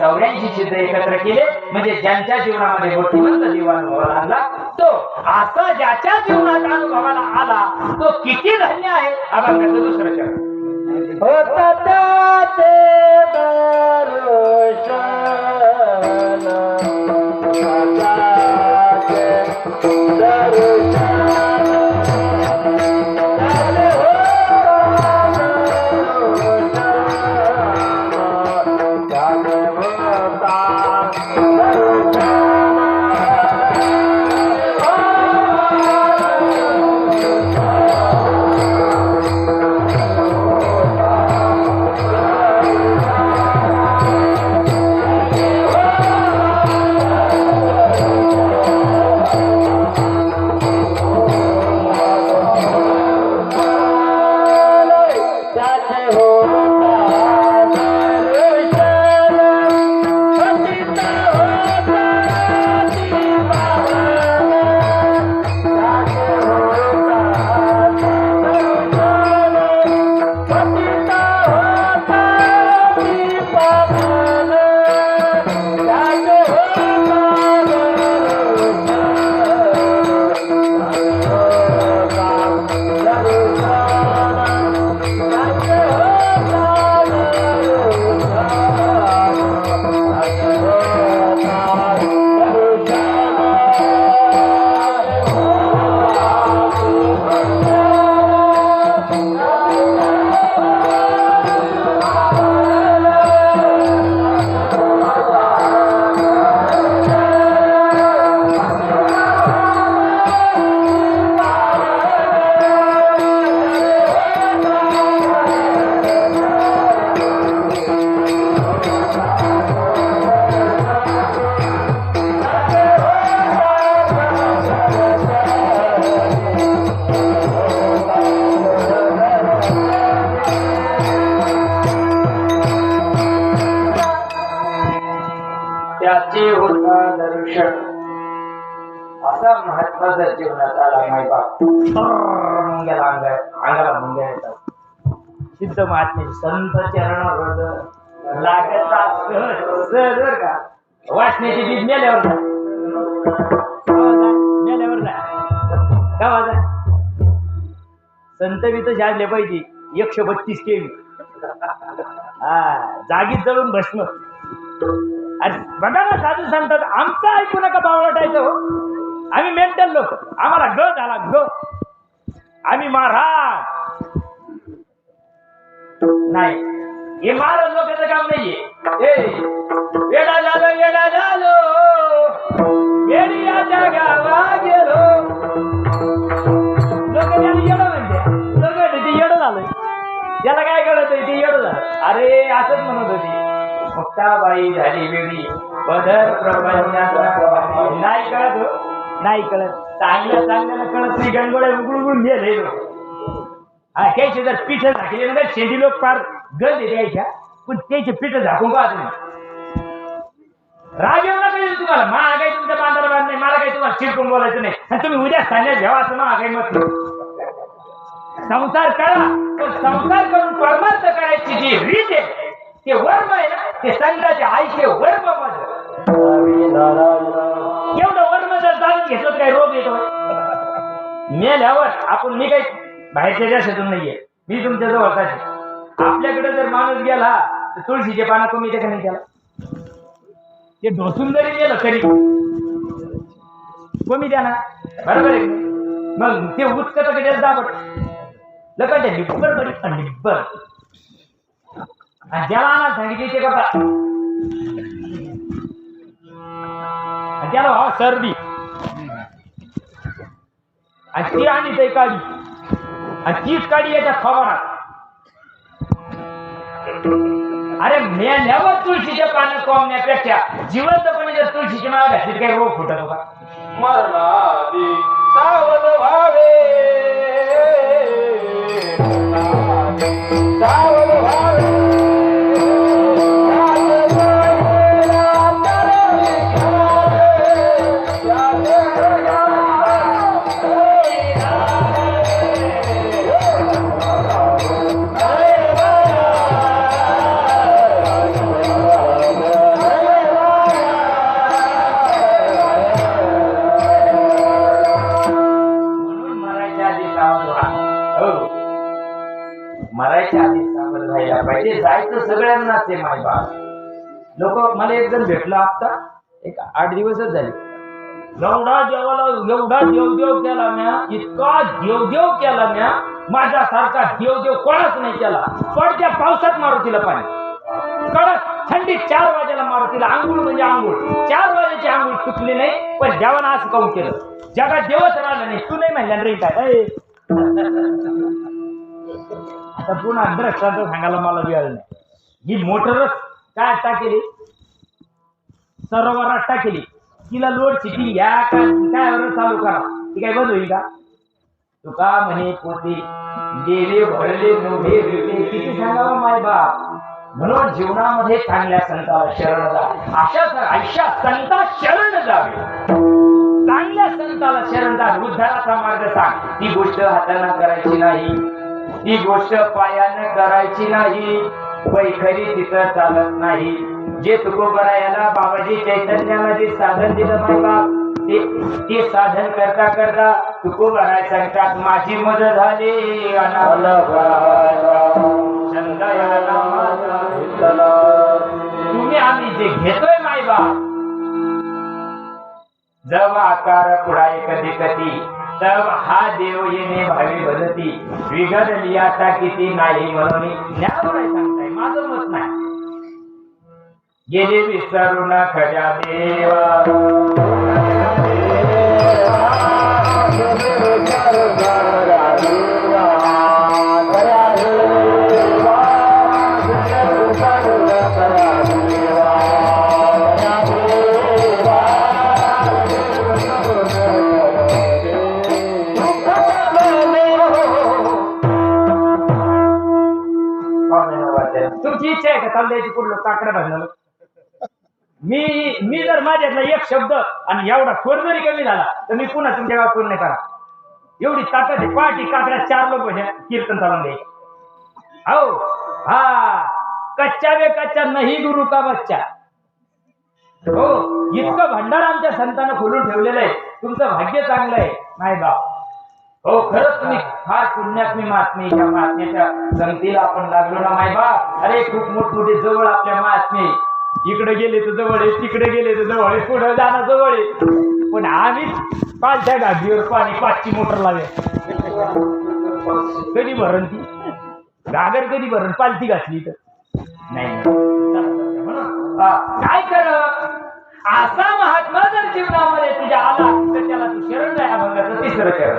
84 सिद्ध एकत्र केले म्हणजे ज्यांच्या जीवनामध्ये मोठीवंत जीवनानुभवाला आणला तो असा ज्याच्या जीवनात अनुभवाला आला तो किती धन्य आहे. अभंगाचं दुसरं चरण त्याचे होता दर्शन असा महत्वाचा जीवनात आला माय बाप मंगल अंगाला मुंग्या येतात. सिद्ध महात्मे संत चरण लागता सर का वाचण्याची बीज मेल्यावर गावाचा संत बी तर जाणले पाहिजे 132 केवी जागीच जळून भस्म. अरे बघा ना साधू सांगतात आमचं ऐकू नका बावळटायचं हो. आम्ही मेंटल लोक आम्हाला ग झाला ग आम्ही महाराज नाही हे महाराज लोकांचं काम नाहीये. येडा झालो येडियाच्या गावा गेलो लोक त्याला येडं म्हणते लोक ते येडं झालं त्याला काय कळत ते येडं झालं. अरे असंच म्हणत होती मुक्ताबाई झाली वेगळी बदर प्रपंचाचा नाही कळत हो नाही कळत चांगल्याला कळत नाही गणगोळ्या उघडून गेले हा त्याचे जर पिठ झाकले ना शेंडी लोक फार गंज द्यायच्या पण त्याचे पिठ झाकून पाहत नाही. राग येऊ नका तुम्हाला महागाई तुमच्या बांधाला बांध नाही मला काही तुम्हाला चिरकून बोलायचं नाही आणि तुम्ही उद्या सांगण्यात घ्यावा असं महागाई मत संसार करा पण संसार करून परमार्थ करायची जी रीत आहे ते वर्म आहे ना ते संतांच्या आईचे वर्म मध्ये एवढं वर्म जर जाणून घेतलं तर काही रोग येतो मेल्यावर आपण मी काही बाहेरच्या देशातून नाहीये मी तुमच्या जवळचा आपल्याकडे जर माणूस गेला तर तुळशीचे पानं कमी ते का नाही त्याला ते ढोसून जरी गेलं तरी कमी द्या ना बरोबर आहे मग ते उचकत कडे दाबट लगत निब्बर बरी निब्बर आणि ज्याला आणा सांगितले ते कपडा त्याला हा सर्दी आणि ती आणि ते काढी आणि तीच काढी याच्या फवारात. अरे मेल्यावर तुळशीचे पानं कोंबण्यापेक्षा जिवंतपणे जर तुळशीची माळ घातली काही रोग फुटतो का. मरणादी सावध व्हावे सावध व्हावे या मरायच्या आधी सावध व्हायला पाहिजे. जायचं सगळ्यांनाच आहे मायबाप. लोक मला एक जण भेटला आता एक 8 दिवसच झाले. एवढा देवदेव केला म्या, इतका देवदेव केला म्या, माझ्यासारखा देवदेव कोणाच नाही केला. पडत्या पावसात मारुतीला पाणी, कडक थंडीत 4 वाजेला मारुतीला आंघोळ म्हणजे आंघोळ. 4 वाजेची आंघोळ चुकली नाही, पण देवानं असं काऊन केलं? जगात देवच राहिलं नाही. तू नाही म्हणल्या रे काय. आता पुन्हा दृष्टांत सांगायला मला वेळ नाही. ही मोटरच काय टाकेली, सरोवरात टाकेली, तिला लोड शिटी घ्या काय चालू करा, ती काय बंद होईल का? तुका म्हणे पोते देवे भरले नव्हे किती सांगावं माय बाप. म्हणून जीवनामध्ये चांगल्या संताला शरण जा. अशा संता शरण जावे. चांगल्या संताला शरण जा. उद्धाराचा मार्ग सांग. ती गोष्ट हाताने करायची नाही, ती गोष्ट पायाने करायची नाही. पैखरी तिथं चालत नाही. जे तुकोबरायाला बाबाजी चैतन्याला जे साधन दिलं माय बाप, ते साधन करता करता तुकोबराय सांगतात माझी मदत झाली. तुम्ही आम्ही जे घेतोय माय बाप, जब आकार पुढाय कधी कधी तब हा देव येणे भावी बदती. विघडली आता किती नाही म्हणून ज्ञानराय सांगताय. माझं मत नाही. गेले विसरून खऱ्या देवा, तुमची इच्छा आहे का चालल्याची पुढलं काकडा भाजलं? मी जर माझ्यातला एक शब्द आणि एवढा स्वर जरी कमी झाला तर मी पुन्हा तुमच्या गावात पूर्ण नाही करा. एवढी ताकद आहे. पाठी काकड्या 4 लोक कीर्तन चालून द्यायचे. हो हा कच्चा वे कच्चा नाही गुरु का बच्चा. हो इतकं भंडार आमच्या संतांना खोलून ठेवलेलं आहे. तुमचं भाग्य चांगलं आहे नाही बाप. हो खरंच तुम्ही फार पुण्यात्मी महात्मे. या महात्म्याच्या संगतीला आपण लागलो ना माय बाप. अरे खूप मोठमोठे जवळ आपल्या महात्मे. इकडे गेले तर जवळ आहे, तिकडे गेले तर जवळ आहे, पुढे जाणं जवळ आहे. पण आम्ही पालच्या गाडीवर पाणी 5ची मोटर लावे. कधी भरण ती गागर, कधी भरण पालथी घातली तर नाही. काय कर असा महात्मा जर जीवनामध्ये तुझ्या आला तर त्याला तू शरण जाय. अभंगाचं 3रं चरण.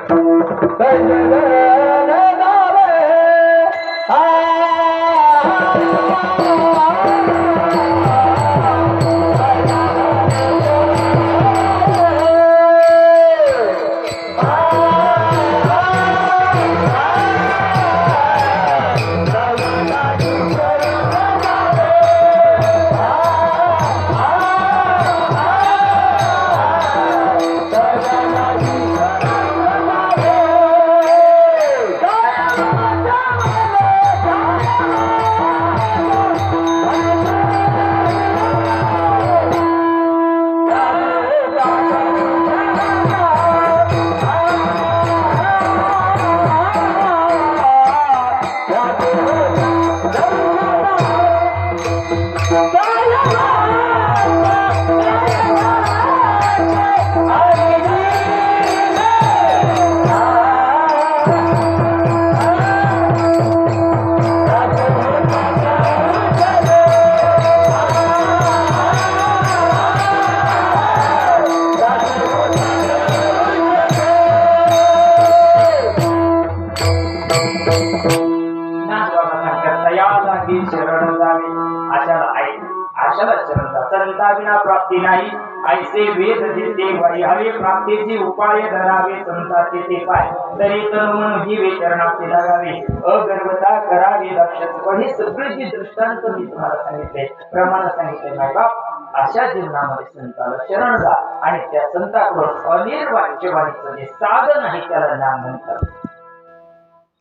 संताविना प्राप्ती नाही. ऐसे वेद दिसते हवे प्राप्तीचे उपाय धरावे. संताचे ते पाय तरी तरुण जीवे चरणाचे लागावे. अगर्वता करावी लक्ष. हे सगळे दृष्टांत मी तुम्हाला सांगितले, प्रमाण सांगितले नाही बाप. अशा जीवनामध्ये संताला शरण जा आणि त्या संताकडून अनिर्वाच्यवाणीचं जे साधन आहे त्याला नाम म्हणतात.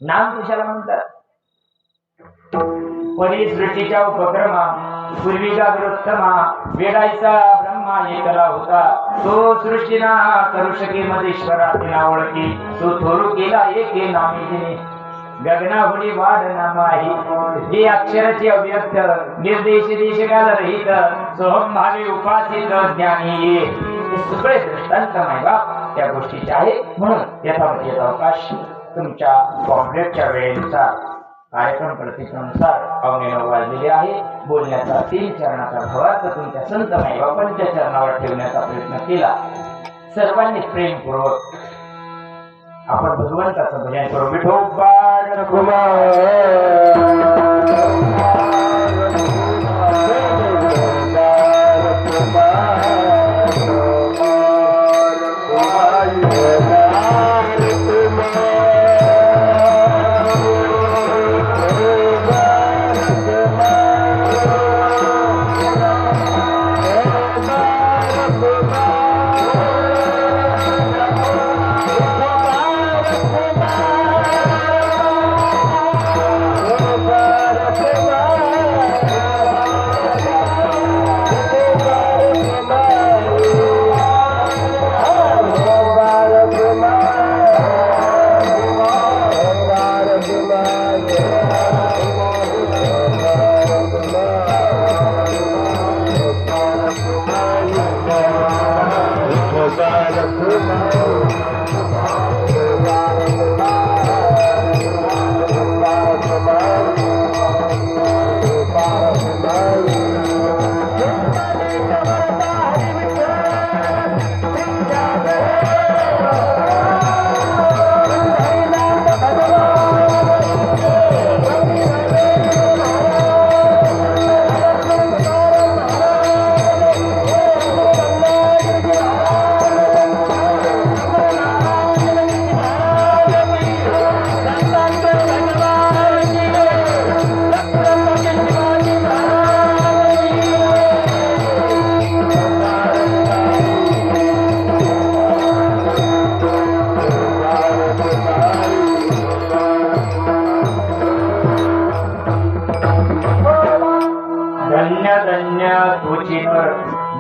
नाम कशाला म्हणतात? परिसृष्टीच्या उपक्रमा पूर्वी जागृतमा वेदायचा ब्रह्मा एकला होता. तो सृष्टीना करू शके मधेश्वरा तिना ओळखी. तो थोरू केला एके नामी तिने गगनाहुनी वाढना माही जे अक्षराचे अव्यक्त निर्देश देश काल रहित सोहम भावी उपासित ज्ञानी हे सगळे दृष्टांत माय बाप त्या गोष्टीचे आहे. म्हणून यथावत अवकाश तुमच्या कॉम्प्लेटच्या वेळेनुसार कार्यक्रम प्रतिक्रियेनुसार 9:15 वाजलेले आहे. बोलण्याचा 3 चरणाचा भावार्थ तुमच्या संत मायबापांच्या चरणावर ठेवण्याचा प्रयत्न केला. सर्वांनी प्रेमपूर्वक आपण भगवंताचं भजन करू. विठोबा कुमार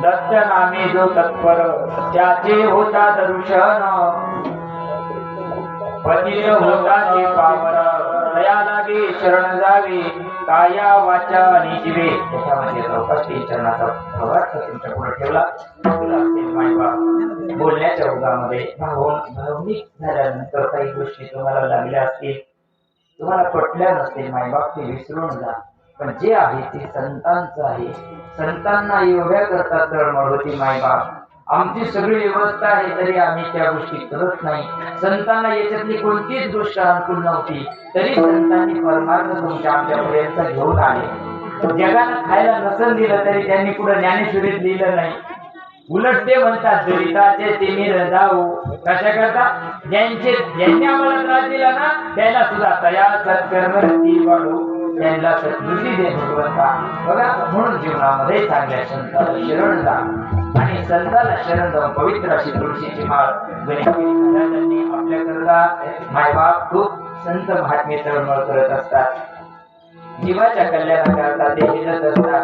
दत्त नामे जो तत्पर त्याचे होता दर्शन पतित होता ते पावन दया लागे शरण जावे काया वाचा आणि जीवे. त्याच्यामध्ये चौकष्टी चरणाचा भावार्थ तुमच्या पुढे ठेवला. बोलण्याच्या ओघामध्ये भावनिक झाल्यानंतर काही गोष्टी तुम्हाला लागल्या असतील, तुम्हाला पटल्या नसतील, मायबाप ते विसरून जा. पण जे आहे ते संतांचं आहे. संतांना एवढ्या करता तळमळ होती मायबाप आमची सगळी व्यवस्था आहे तरी आम्ही त्या गोष्टी करत नाही. संतांना याच्यातली कोणतीच गोष्ट अनुकूल नव्हती तरी संतांनी परमार्थ तुमच्या आमच्यापर्यंत घेऊन आले. जगाला खायला नसन दिलं तरी त्यांनी पुढे ज्ञानेश्वरीत लिहिलं नाही. उलट ते म्हणतात जरिताचे तिमिर जाऊ कशा करता ज्यांनी आम्हाला त्रास दिला ना त्याला सुद्धा तया सत्कर्म वाढू त्यांना सद्बुद्धी दे भगवंता. बघा म्हणून जीवनामध्ये चांगल्या संताला शरण जा आणि संताला शरण जाऊन पवित्र अशी तुळशीची माळ गणेशगिरी महाराजांनी आपल्याकरता मायबाप खूप संत महात्मे तळमळ करत असतात. जीवाच्या कल्याणाकरता ते हिंडत असतात.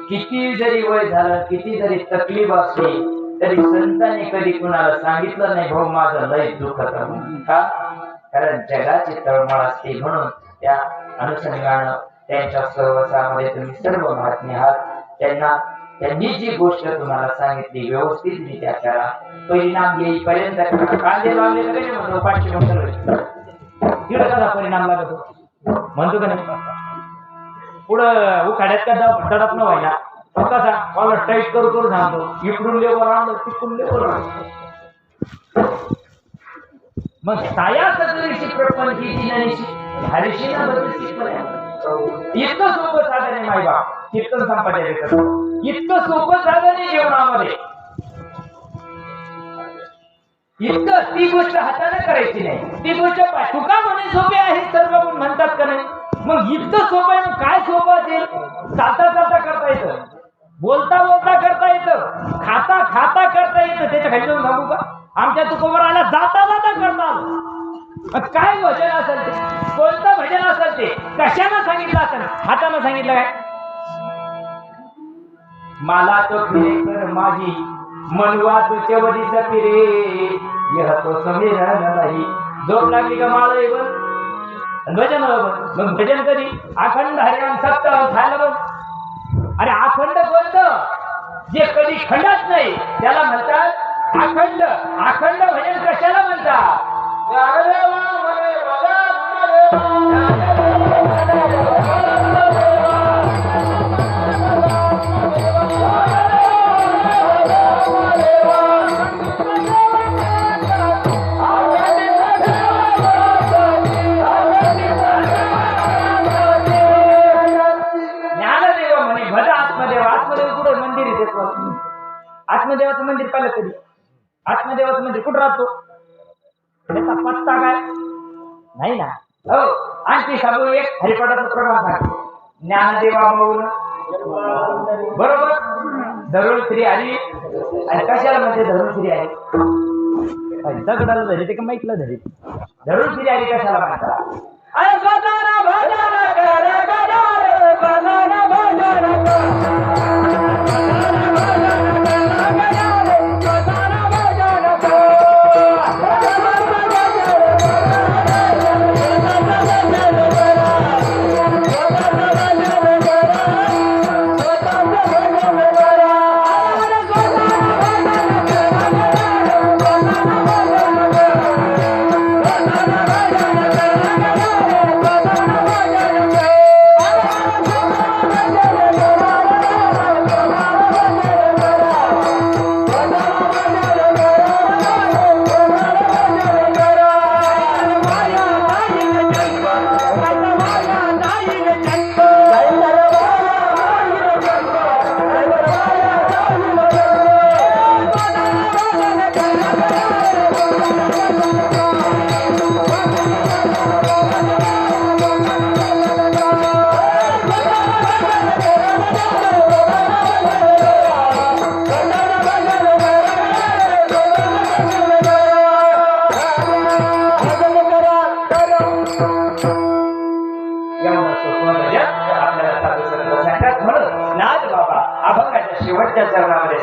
किती जरी वय झालं किती जरी तकलीफ असली तरी संतांनी कधी कुणाला सांगितलं नाही भाऊ माझं लय दुखत का, कारण जगाची तळमळ असते. म्हणून त्या अनुषंगानं त्यांच्या सहवासामध्ये तुम्ही सर्व महात्मे आहात. त्यांनी जी गोष्ट तुम्हाला सांगितली व्यवस्थितरित्या करा. परिणाम येईपर्यंत कांदे लावले तर कसे म्हणतो 500 तिकडे कसा परिणाम लागतो म्हणतो का नाही. पुढं उखाड्यात का दडप न व्हायला कसा कॉलर टाईट करू सांगतो. इकडून लेवर आणलं तिकडून लेवर आणलं. मग साया सगळीशी प्रपंची हरिशी ना इतकं सोपं साधन आहे मायबा. कीर्तन संपादन इतकं सोपं साधन आहे जीवनामध्ये. इतकं ती गोष्ट हाताने करायची नाही. ती गोष्ट तुका म्हणे सोपे आहे सर्व गुण म्हणतात का नाही. मग इतकं सोपं आहे मग काय सोपं असेल. चालता चालता करता येतं, बोलता बोलता करता येतं, खाता खाता करता येतं. त्याच्या खाली जाऊन सांगू का आमच्या तुकोबराला जाता जाता करतात. काय भजन असेल ते, कोणतं भजन असेल ते, कशानं सांगितलं असेल, हातानं सांगितलं काय. मला तो फिरे कर माझी मनवा तुझ्या वडीचा फिरे यह तो समीरण नाही झोप लागली का माळ बन भजन बन मग भजन कधी अखंड हरिनाम सप्ताह खायला बन अरे अखंड कोणतं जे कधी खंडत नाही त्याला म्हणतात अखंड अखंड भजन कशाला म्हणतात ज्ञानदेव म्हणे भज आत्मदेव आत्मदेव कुठं मंदिर आहे आत्मदेवाचं मंदिर पाहिलं कधी आत्मदेवाचं मंदिर कुठं राहतो त्याचा पत्ता काय नाही ना हो आणखी सांगू एक हरिपाठाचा प्रमाण सांगतो ज्ञानदेवा मौन बरोबर धरुण श्री हरी आणि कशाला म्हणते धरुण श्री हरी दगडाला धरी ते का माईकला धरी धरुण श्री हरी कशाला म्हणतात शेवटच्या चरणामध्ये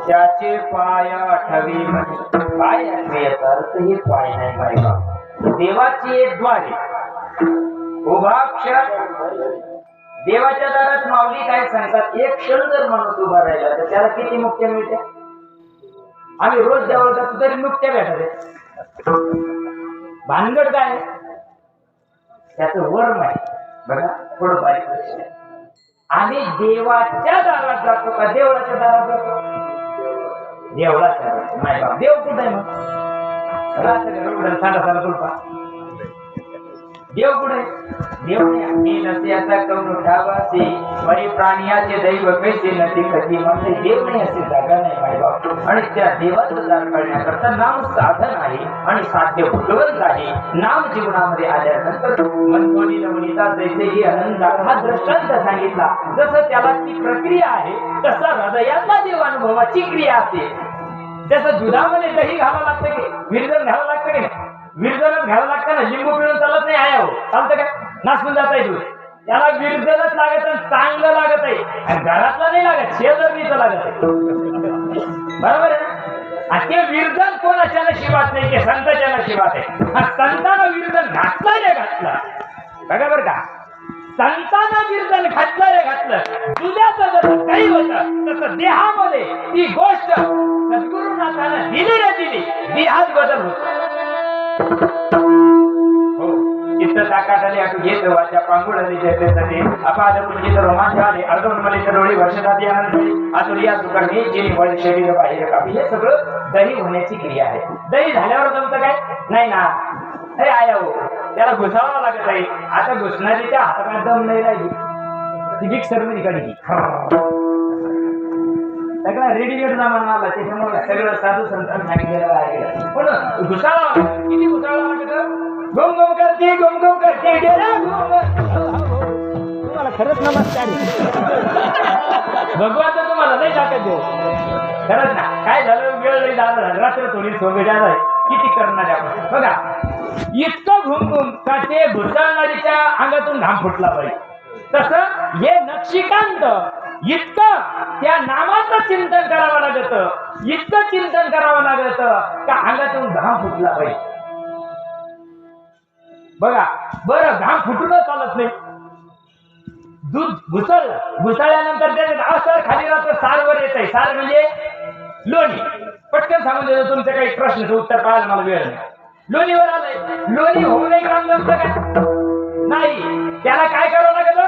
त्याचे पाय आठवी म्हणे. काय आहे याचा अर्थ? हे पाय नाही बायबा. देवाची एक द्वारे उभा क्षण. देवाच्या दारात माऊली काय सांगतात? एक क्षण जर माणूस उभा राहिला तर त्याला किती मुक्त्या मिळते? आम्ही रोज देवाला जातो तरी मुक्त्या भेटते. भानगड काय? त्याचं वर्म आहे बघा. थोडं बारीक लक्ष द्या. आम्ही देवाच्या दारात जातो का देवळाच्या दारात जातो? देवळाच्या दारात. नाही बाबा, देव कुठे आहे? मग सांगा तुलपा देव कुठे? देव मी नसल्याचा कौन उठावासे परी प्राणियाचे दैव कैसे नदी कधी म्हणजे देव नाही असे जागा नाही माय बाप. आणि त्या देवाचं दार करण्याकरता नाम साधन आहे आणि साध्य भगवंत आहे. नाम जीवनामध्ये आल्यानंतर मनकोणी नवनीता जैसे ही आनंद हा दृष्टांत सांगितला. जसं त्याला ती प्रक्रिया आहे तसा हृदयातला देवानुभवाची क्रिया असते. त्याचं दुधामध्ये दही घालावं लागतं की विरजन घालावं लागतं की नाही? विरजनच घ्यावं लागतं ना. लिंबू पिळून चालत नाही. आहे हो चालतं काय? नाचून जात आहे दूध. त्याला विरजनच लागत आणि चांगलं लागत आहे. आणि घरातलं नाही लागत, शेजारणीचं लागत आहे. बरोबर आहे ना? आणि ते विरजन कोणाच्या नशिबात नाही, ते संतांच्या नशिबात आहे. आणि संतांना विरजन घातलं रे घातलं बघा बरं का. संतांना विरजन घातलं रे घातलं. दुधाचं जसं काही होतं तसं देहामध्ये ती गोष्ट सद्गुरुनाथानं दिली रे दिली. देहात बदल होतो. हो चित्त ताकाटाले आटू घेत वाच्या पांगुळाले जगते अपाद पुंजित रोमांच आले अर्धोन्मले डोळे वर्षात आनंद आतुरिया सुकरणे जिनी वळ शरीर बाहेर कापी. हे सगळं दही होण्याची क्रिया आहे. दही झाल्यावर जमतं काय? नाही ना. अरे आया हो त्याला घुसावं लागत आहे. आता घुसणारीच्या हातात दम नाही राहिली. ती मिक्सर मध्ये काढली सगळा रेडीमेड जमाना आला. त्याच्यामुळे सगळं साधू संतांनी सांगितलेलं आहे. पण घुसाळा किती घुसाळा लागत? गोम गोम करते गोम गोम करते. तुम्हाला खरंच नमस्कार. भगवान तर तुम्हाला नाही टाकत देऊ. खरंच ना. काय झालं? वेळ नाही झाला. रात्र थोडी सोबत आहे. किती करणार आपण बघा. इतकं घुमघुम का ते घुसाळणारीच्या अंगातून घाम फुटला पाहिजे. तसं हे नक्षीकांत इतकं त्या नामाचं चिंतन करावं लागत. इतकं चिंतन करावं लागत का अंगातून घाम फुटला पाहिजे. बघा बरं घाम फुटून चालत नाही. दूध घुसळल्यानंतर त्याच्यात असं खाली राहतं. सारवर येत आहे. सार म्हणजे लोणी. पटकन सांगून देतो तुमचं काही प्रश्नाचं उत्तर पाहायला मला वेळ नाही. लोणीवर आलंय. लोणी होऊ नये काम जमतं काय? नाही. त्याला काय करावं लागत?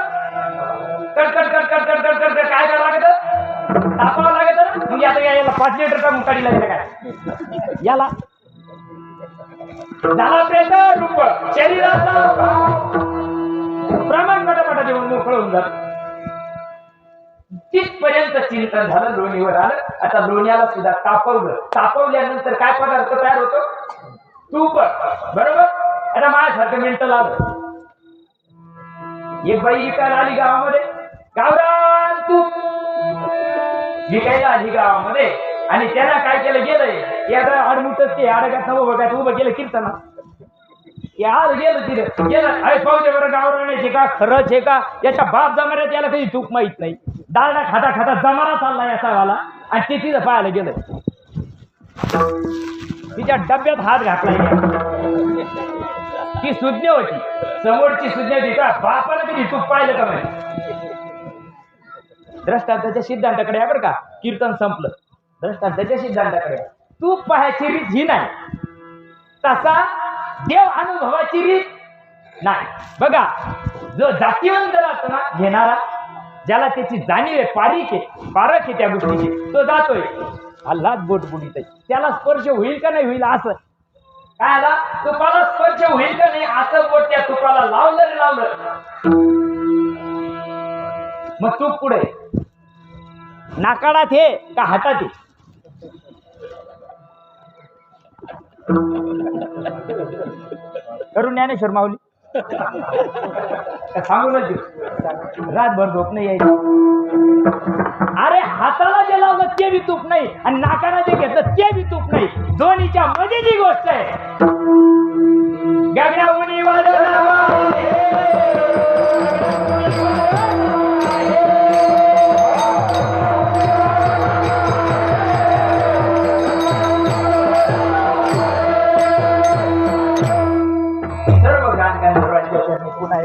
कटकट कटकट कटकट कटकट काय करावं लागत? तापावं लागत. म्हणजे आता याला 5 लिटर का मुकाडी लागेल काय? याला झाला प्रेत रूप शरीराचा प्रमाण पटापटा देऊन मोकळ होऊन जात. तिथपर्यंत चिंतन झालं. लोणीवर आलं. आता लोण्याला सुद्धा तापवलं. तापवल्यानंतर काय पदार्थ तयार होतो? तूप. बरोबर. आता माझ्यासारखं मिनिटं आलं. एक बाई विकायला आली गावामध्ये. गावरान तूप विकायला आली गावामध्ये. आणि त्याला काय केलं गेलंय याला आडमुठच ते आडगात उभं केलं कीर्तना. यार गेलं तिथं गेलं. अरे पाहू बरं गावराण्याचे का खरंच आहे का? याच्या बाप जमाऱ्यात याला काही तूप माहित नाही. डाळडा खाता खाता जमारा चालला याचा वाला. आणि ते तिथं पाहायला गेलं. तिच्या डब्यात हात घातला. ती सुज्ञ होती. समोरची सुज्ञ होती का? बापाला कधी तूप पाहिलं का नाही? दृष्टांताच्या सिद्धांताकडे आहे बरं का. कीर्तन संपलं. दृष्टांताच्या सिद्धांताकडे तूप पाहायची रीत ही नाही. तसा देव अनुभवाची रीत नाही. बघा जो जातीवंत राहतो ना घेणारा, ज्याला त्याची जाणीव आहे, पारख आहे त्या गोष्टीची, तो जातोय. हल्लाच बोट बुडीत आहे. त्याला स्पर्श होईल का नाही होईल असं काय आला? तुपाला स्पर्श होईल का नाही असं बोट त्या तुपाला लावलं. मग तूप पुढे नाकाडात हे का हातात हे? करून ज्ञानेश्वर माऊली सांगूनच रातभर झोप नाही यायची. अरे हाताला जे लावलं ते बी तूप नाही आणि नाकाला जे घेतलं ते बी तूप नाही. दोन्हीच्या मध्ये जी गोष्ट आहे. गगनावनी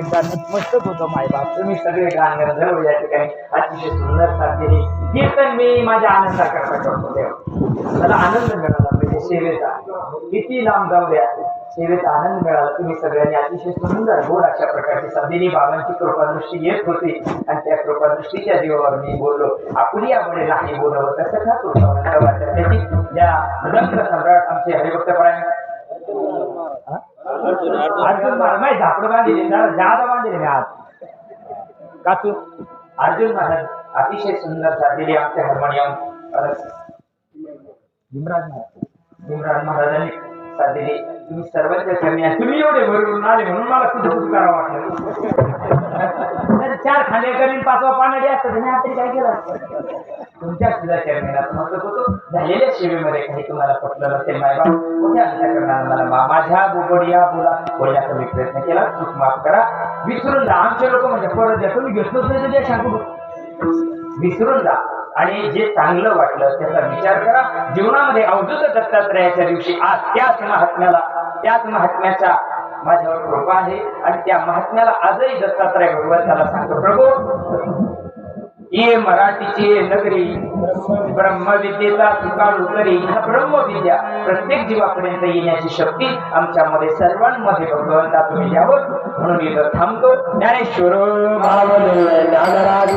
एकदा नतमस्तक होतो मायबाप. तुम्ही सगळे गाणं गंधर्व या ठिकाणी अतिशय सुंदर साथ दिली. कीर्तन मी माझ्या आनंदाकरता करतो देव. मला आनंद मिळाला म्हणजे सेवेचा. किती लांब जाऊ द्या, सेवेचा आनंद मिळाला. तुम्ही सगळ्यांनी अतिशय सुंदर गोड अशा प्रकारची साथ दिली. बाबांची कृपादृष्टी येत होती आणि त्या कृपादृष्टीच्या जीवावर मी बोललो. आपली आवडे नाही बोलावं कसं का कृपा त्याची ज्या रंग सम्राट आमचे हरिभक्त परायण अर्जुन महाराज माहिती झापड बांधले जादा बांधले मी आज का तू अर्जुन महाराज अतिशय सुंदर साथ दिली. आमचे हार्मोनियम भीमराज महाराजांनी साथ दिली. तुम्ही सर्वांच्या चरणी तुम्ही एवढे भरून आले म्हणून मला कुठं करावं वाटलं. चार खांदे करीन पाचवा पानाडी असतं तुम्ही आता काय केलं. तुमच्या सुद्धा चरणीला समजत होतो. झालेल्या सेवेमध्ये काही तुम्हाला पटलं नसेल मायबाप मोठ्या अंतःकरणानं मला माझ्या बोबडिया बोलण्याचा मी प्रयत्न केला. चूक माफ करा. विसरून जा. आमचे लोक म्हणजे परत द्या. तुम्ही घेतलोच नाही तर सांगू विसरून जा. आणि जे चांगलं वाटलं त्याचा विचार करा. जीवनामध्ये अवधूत दत्तात्रयाच्या दिवशी आज त्याच महात्म्याच्या माझ्यावर कृपा आहे आणि त्या महात्म्याला आजही दत्तात्रय भगवंताला सांगतो प्रभू ये मराठीची नगरी ब्रह्मविद्येचा तुकाळ उतरी. ह्या ब्रह्मविद्या प्रत्येक जीवापर्यंत येण्याची शक्ती आमच्यामध्ये सर्वांमध्ये भगवंता तुम्ही द्यावं म्हणून इथं थांबतो. ज्ञानेश्वर ज्ञानराज